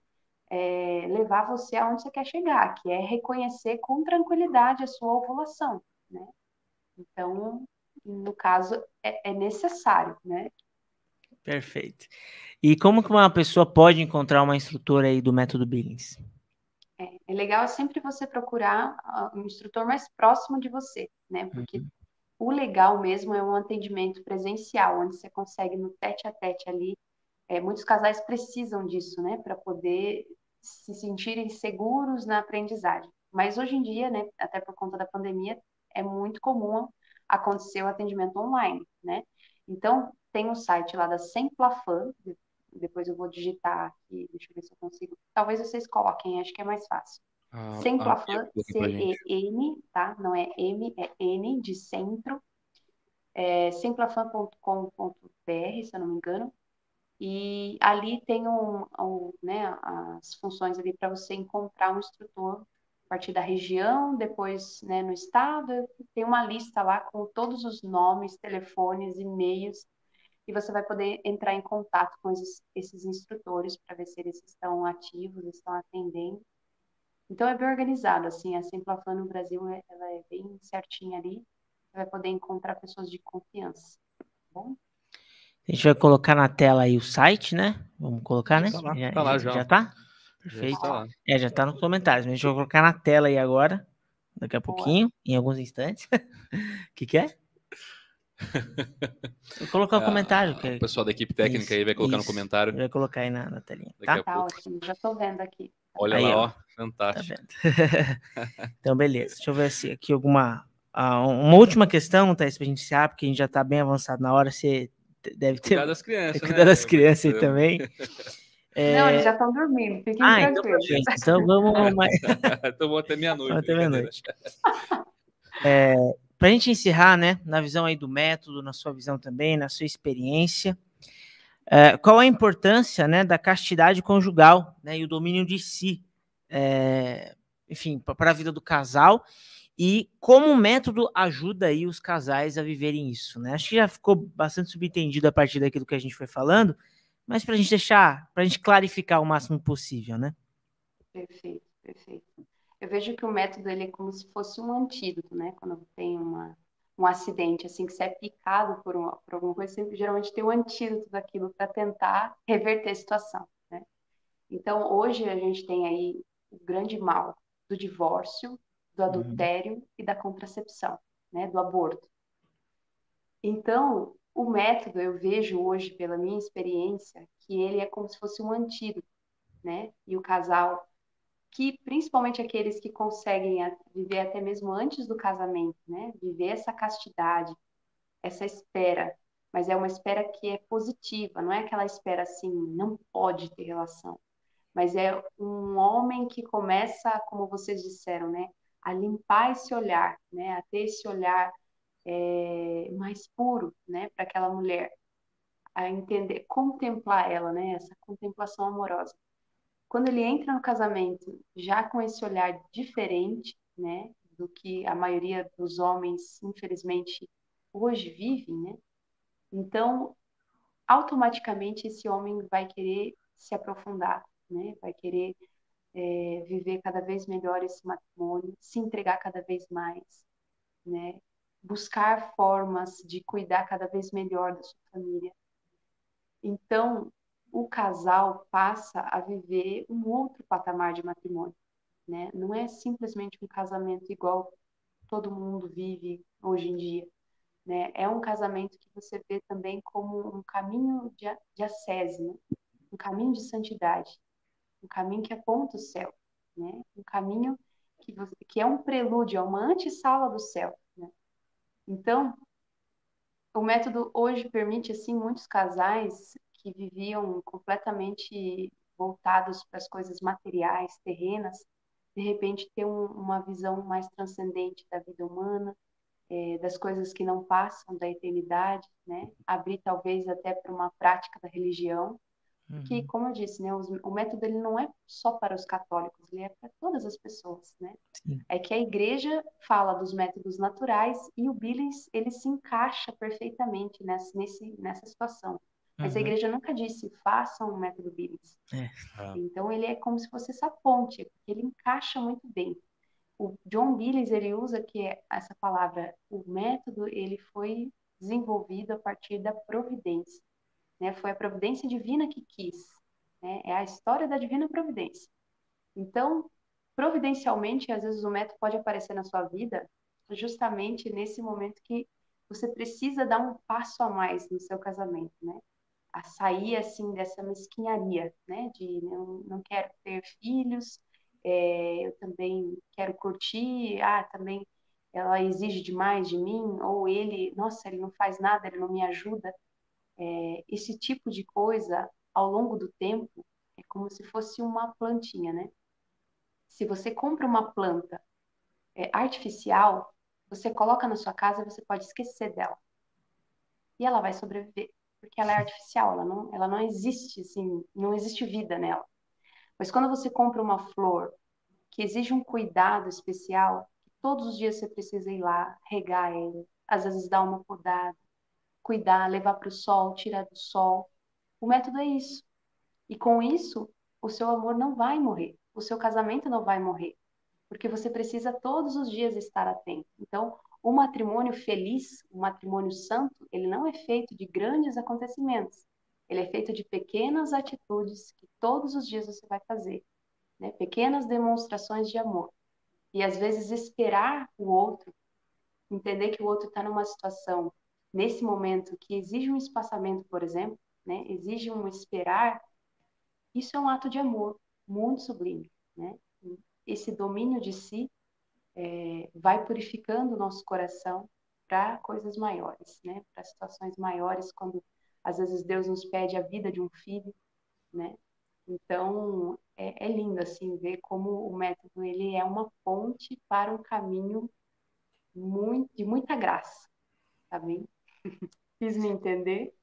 levar você aonde você quer chegar, que é reconhecer com tranquilidade a sua ovulação, né? Então, no caso, é necessário, né? Perfeito. E como que uma pessoa pode encontrar uma instrutora aí do método Billings? É legal sempre você procurar um instrutor mais próximo de você, né? Porque o legal mesmo é um atendimento presencial, onde você consegue no tete a tete ali. Muitos casais precisam disso, né? Para poder se sentirem seguros na aprendizagem. Mas hoje em dia, né? Até por conta da pandemia, é muito comum acontecer o atendimento online, né? Então, tem o site lá da Semplafan, depois eu vou digitar aqui, deixa eu ver se eu consigo. Talvez vocês coloquem, acho que é mais fácil. Semplafan, C-E-N, tá? Não é M, é N de centro. Semplafan.com.br, se eu não me engano. E ali tem né, as funções ali para você encontrar um instrutor a partir da região, depois, né, no estado, tem uma lista lá com todos os nomes, telefones, e-mails, e você vai poder entrar em contato com esses instrutores para ver se eles estão ativos, estão atendendo. Então é bem organizado, assim, a Semplafan no Brasil, ela é bem certinha ali, você vai poder encontrar pessoas de confiança, tá bom? A gente vai colocar na tela aí o site, né? Vamos colocar, né? Tá lá já. Já tá? Perfeito. Já, tá lá. Já tá nos comentários, mas a gente vai colocar na tela aí agora, daqui a pouquinho, em alguns instantes. O que é? Vou colocar o comentário. O pessoal da equipe técnica aí vai colocar no comentário. Vai colocar aí na telinha, tá? Tá ótimo, já tô vendo aqui. Olha aí, lá, ó, fantástico. Tá vendo? Então, beleza. Deixa eu ver se aqui uma última questão, Thaís, pra gente iniciar, porque a gente já tá bem avançado na hora, você deve ter... Cuidar das crianças, cuidar das crianças aí também. Não, eles já estão dormindo, fiquem tranquilos. Então vamos... Então vamos até meia-noite. Até meia-noite. Para a gente encerrar, né, na visão aí do método, na sua visão também, na sua experiência, qual a importância, né, da castidade conjugal, né, e o domínio de si, enfim, para a vida do casal, e como o método ajuda aí os casais a viverem isso, né? Acho que já ficou bastante subentendido a partir daquilo que a gente foi falando, mas para a gente clarificar o máximo possível, né? Perfeito, perfeito. Eu vejo que o método ele é como se fosse um antídoto, né? Quando tem um acidente, assim, que você é picado por alguma coisa, você geralmente tem um antídoto daquilo para tentar reverter a situação, né? Então, hoje a gente tem aí o grande mal do divórcio, do adultério e da contracepção, né? Do aborto. Então, o método, eu vejo hoje, pela minha experiência, que ele é como se fosse um antídoto, né? E o casal, que principalmente aqueles que conseguem viver até mesmo antes do casamento, né? Viver essa castidade, essa espera, mas é uma espera que é positiva, não é aquela espera assim, não pode ter relação, mas é um homem que começa, como vocês disseram, né, a limpar esse olhar, né, a ter esse olhar mais puro, né, para aquela mulher, a entender, contemplar ela, né, essa contemplação amorosa. Quando ele entra no casamento já com esse olhar diferente, né, do que a maioria dos homens, infelizmente, hoje vivem, né, então, automaticamente esse homem vai querer se aprofundar, né, vai querer viver cada vez melhor esse matrimônio, se entregar cada vez mais, né, buscar formas de cuidar cada vez melhor da sua família. Então, o casal passa a viver um outro patamar de matrimônio, né? Não é simplesmente um casamento igual todo mundo vive hoje em dia, né? É um casamento que você vê também como um caminho de ascese, né? Um caminho de santidade, um caminho que aponta o céu, né? Um caminho que é um prelúdio, é uma antessala do céu, né? Então, o método hoje permite, assim, muitos casais que viviam completamente voltados para as coisas materiais, terrenas, de repente ter uma visão mais transcendente da vida humana, das coisas que não passam da eternidade, né? Abrir talvez até para uma prática da religião, que, como eu disse, né, o método ele não é só para os católicos, ele é para todas as pessoas, né? Sim. É que a igreja fala dos métodos naturais e o Billings ele se encaixa perfeitamente nessa situação. Mas a igreja nunca disse façam o método Billings. Então ele é como se fosse essa ponte, porque ele encaixa muito bem. O John Billings ele usa essa palavra, o método ele foi desenvolvido a partir da providência. Né? Foi a providência divina que quis, né? É a história da divina providência. Então, providencialmente, às vezes o método pode aparecer na sua vida justamente nesse momento que você precisa dar um passo a mais no seu casamento, né? A sair, assim, dessa mesquinharia, né? De não quero ter filhos, eu também quero curtir, também ela exige demais de mim, ou ele, nossa, ele não faz nada, ele não me ajuda. Esse tipo de coisa, ao longo do tempo, é como se fosse uma plantinha, né? Se você compra uma planta artificial, você coloca na sua casa, você pode esquecer dela. E ela vai sobreviver, porque ela é artificial, ela não existe, assim, não existe vida nela. Mas quando você compra uma flor que exige um cuidado especial, que todos os dias você precisa ir lá, regar ela, às vezes dar uma podada, cuidar, levar para o sol, tirar do sol. O método é isso. E com isso, o seu amor não vai morrer, o seu casamento não vai morrer, porque você precisa todos os dias estar atento. Então, o matrimônio feliz, o matrimônio santo, ele não é feito de grandes acontecimentos, ele é feito de pequenas atitudes que todos os dias você vai fazer, né? Pequenas demonstrações de amor. E às vezes esperar o outro, entender que o outro está numa situação, nesse momento, que exige um espaçamento, por exemplo, né? Exige um esperar. Isso é um ato de amor muito sublime, né? Esse domínio de si vai purificando o nosso coração para coisas maiores, né? Para situações maiores, quando às vezes Deus nos pede a vida de um filho, né? Então é lindo assim ver como o método ele é uma ponte para um caminho de muita graça, tá bem? Fiz me entender?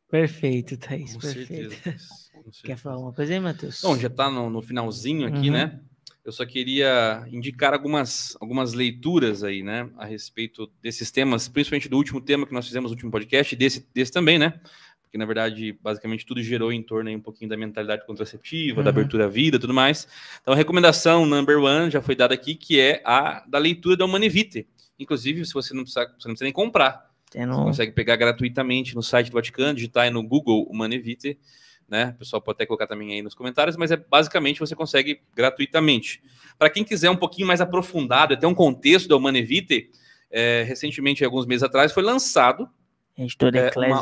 Perfeito, Thaís, Com perfeito. certeza. Quer falar uma coisa aí, Matheus? Bom, já está no finalzinho aqui, né? Eu só queria indicar algumas leituras aí, né? A respeito desses temas, principalmente do último tema que nós fizemos no último podcast, desse também, né? Porque, na verdade, basicamente tudo gerou em torno aí um pouquinho da mentalidade contraceptiva, da abertura à vida e tudo mais. Então, a recomendação number one já foi dada aqui, que é a da leitura da Humanae Vitae. Inclusive, se você não precisa nem comprar. Você consegue pegar gratuitamente no site do Vaticano, digitar aí no Google Humanae Vitae, né? O pessoal pode até colocar também aí nos comentários, mas basicamente você consegue gratuitamente. Para quem quiser um pouquinho mais aprofundado, até um contexto da Humanae Vitae, recentemente, alguns meses atrás, foi lançado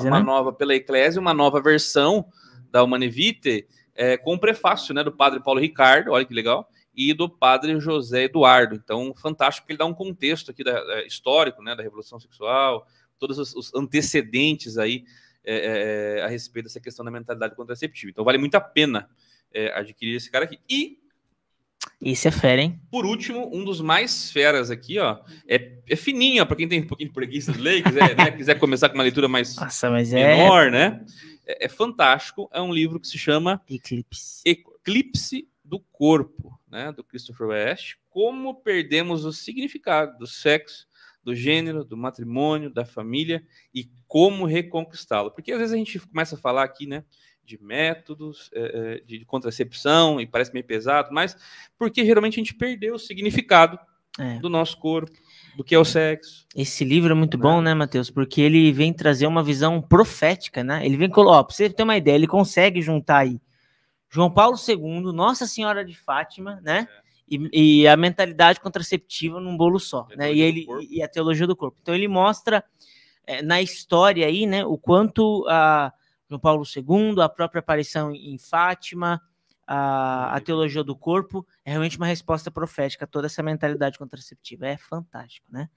uma nova, pela Eclésia, uma nova versão da Humanae Vitae, com o prefácio, né, do padre Paulo Ricardo, olha que legal, e do padre José Eduardo. Então, fantástico, porque ele dá um contexto aqui histórico, né, da Revolução Sexual, todos os antecedentes aí a respeito dessa questão da mentalidade contraceptiva. Então, vale muito a pena adquirir esse cara aqui. E Isso é fera, hein? por último, um dos mais feras aqui, ó, é fininho, para quem tem um pouquinho de preguiça de ler, quiser começar com uma leitura mais menor, né? É fantástico. É um livro que se chama Eclipse do Corpo, né? Do Christopher West. Como perdemos o significado do sexo, do gênero, do matrimônio, da família e como reconquistá-lo. Porque às vezes a gente começa a falar aqui, né, de métodos de contracepção e parece meio pesado, mas porque geralmente a gente perdeu o significado do nosso corpo, do que é o sexo. Esse livro é muito bom, né, Matheus? Porque ele vem trazer uma visão profética, né? Ele vem colocar, para você ter uma ideia, ele consegue juntar aí João Paulo II, Nossa Senhora de Fátima, né? E a mentalidade contraceptiva num bolo só, né? E a teologia do corpo. Então ele mostra na história aí, né, o quanto a João Paulo II, a própria aparição em Fátima, a teologia do corpo é realmente uma resposta profética a toda essa mentalidade contraceptiva. É fantástico, né?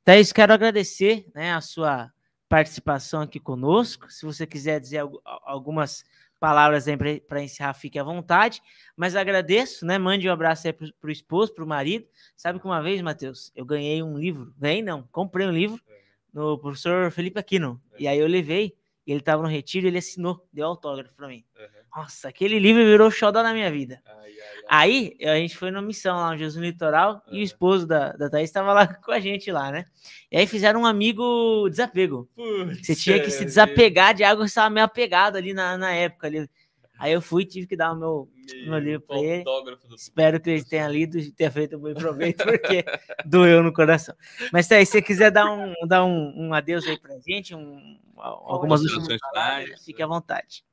Thaís, quero agradecer, né, a sua participação aqui conosco. Se você quiser dizer algumas palavras aí para encerrar, fique à vontade. Mas agradeço, né? Mande um abraço aí para o esposo, para o marido. Sabe que uma vez, Matheus, eu ganhei um livro. Ganhei não, comprei um livro no professor Felipe Aquino. E aí eu levei, e ele estava no retiro, ele assinou, deu autógrafo para mim. Nossa, aquele livro virou xodó na minha vida. Aí a gente foi numa missão lá no Jesus no Litoral e o esposo da Thaís estava lá com a gente lá, né? E aí fizeram um amigo desapego. Você tinha que se desapegar de algo que estava meio apegado ali na época. Ali. Aí eu fui e tive que dar o meu livro para ele. Espero que ele tenha lido e tenha feito um bom proveito, porque doeu no coração. Mas Thaís, se você quiser dar um adeus aí pra gente, algumas últimas palavras, fique à vontade.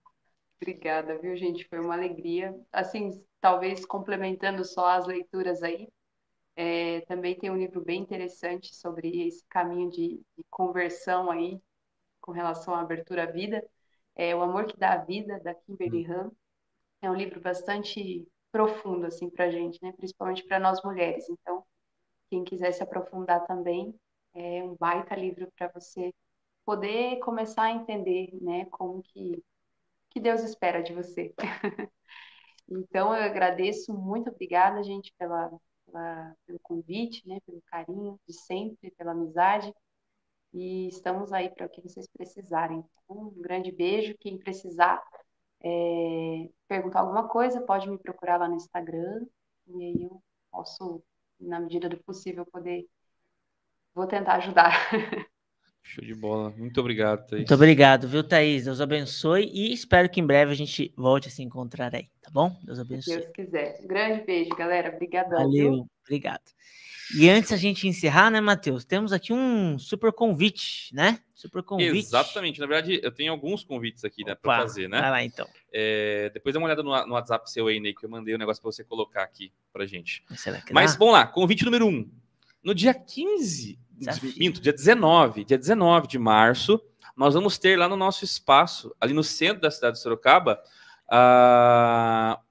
Obrigada, viu, gente? Foi uma alegria. Assim, talvez complementando só as leituras aí, também tem um livro bem interessante sobre esse caminho de conversão aí, com relação à abertura à vida. O Amor que Dá a Vida, da Kimberly Han. É um livro bastante profundo, assim, pra gente, né? Principalmente para nós mulheres. Então, quem quiser se aprofundar também, é um baita livro para você poder começar a entender, né, como que Deus espera de você. Então, eu agradeço, muito obrigada, gente, pelo convite, né, pelo carinho de sempre, pela amizade, e estamos aí para o que vocês precisarem. Então, um grande beijo. Quem precisar perguntar alguma coisa, pode me procurar lá no Instagram, e aí eu posso, na medida do possível, vou tentar ajudar. Show de bola. Muito obrigado, Thaís. Muito obrigado, viu, Thaís? Deus abençoe e espero que em breve a gente volte a se encontrar aí, tá bom? Deus abençoe. Se Deus quiser. Um grande beijo, galera. Obrigadão. Valeu, viu? Obrigado. E antes a gente encerrar, né, Matheus? Temos aqui um super convite, né? Super convite. Exatamente. Na verdade, eu tenho alguns convites aqui, né, para fazer, né? Vai lá, então. Depois dá uma olhada no WhatsApp seu aí, Ney, que eu mandei um negócio para você colocar aqui pra gente. Será que Mas, vamos lá. Convite número 1. No dia 15... dia 19 de março, nós vamos ter lá no nosso espaço, ali no centro da cidade de Sorocaba,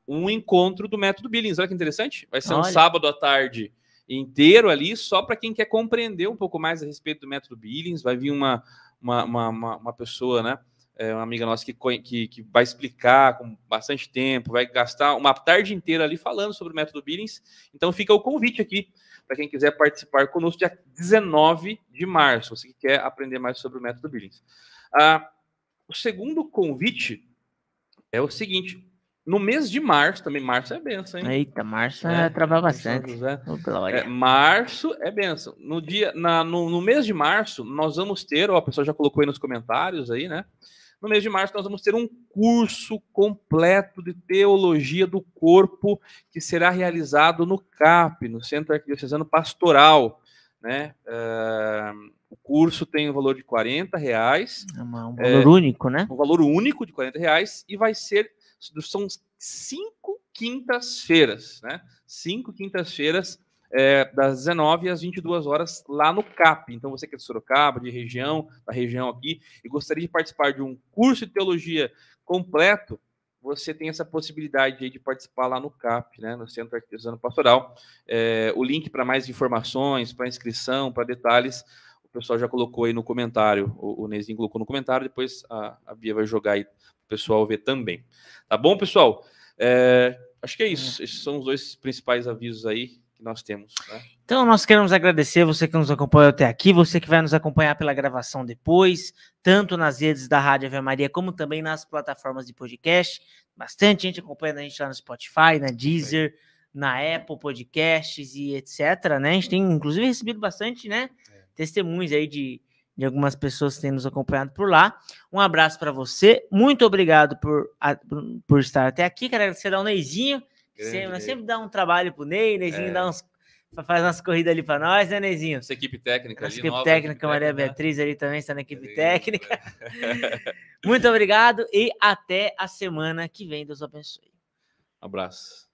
um encontro do Método Billings. Olha que interessante. Vai ser um sábado à tarde inteiro ali, só para quem quer compreender um pouco mais a respeito do Método Billings. Vai vir uma pessoa, né? Uma amiga nossa que vai explicar com bastante tempo, vai gastar uma tarde inteira ali falando sobre o Método Billings. Então fica o convite aqui para quem quiser participar conosco dia 19 de março, você que quer aprender mais sobre o Método Billings. O segundo convite é o seguinte: no mês de março, também março é benção, hein? Eita, março é trabalho bastante. Março é benção. No mês de março, nós vamos ter, a pessoa já colocou aí nos comentários aí, né? No mês de março, nós vamos ter um curso completo de Teologia do Corpo, que será realizado no CAP, no Centro Arquidiocesano Pastoral, né? O curso tem um valor de R$40. Um valor único, né? Um valor único de R$40, e são 5 quintas-feiras, né? 5 quintas-feiras, das 19 às 22 horas, lá no CAP. Então, você que é de Sorocaba, da região aqui, e gostaria de participar de um curso de teologia completo, você tem essa possibilidade aí de participar lá no CAP, né, no Centro Arquidiocesano Pastoral. O link para mais informações, para inscrição, para detalhes, o pessoal já colocou aí no comentário, o Nezinho colocou no comentário, depois a Bia vai jogar aí para o pessoal ver também. Tá bom, pessoal? Acho que é isso. Esses são os 2 principais avisos aí que nós temos, né? Então, nós queremos agradecer você que nos acompanhou até aqui, você que vai nos acompanhar pela gravação depois, tanto nas redes da Rádio Ave Maria, como também nas plataformas de podcast. Bastante gente acompanhando a gente lá no Spotify, na Deezer, na Apple Podcasts e etc, né? A gente tem, inclusive, recebido bastante, né, testemunhos aí de algumas pessoas que têm nos acompanhado por lá. Um abraço para você. Muito obrigado por estar até aqui. Quero agradecer ao Neizinho, sempre dá um trabalho pro Ney. Neizinho faz umas corridas ali para nós, né, Neizinho? Essa equipe técnica ali, equipe técnica, Maria Beatriz ali também está na equipe técnica. Muito obrigado e até a semana que vem. Deus abençoe. Abraço.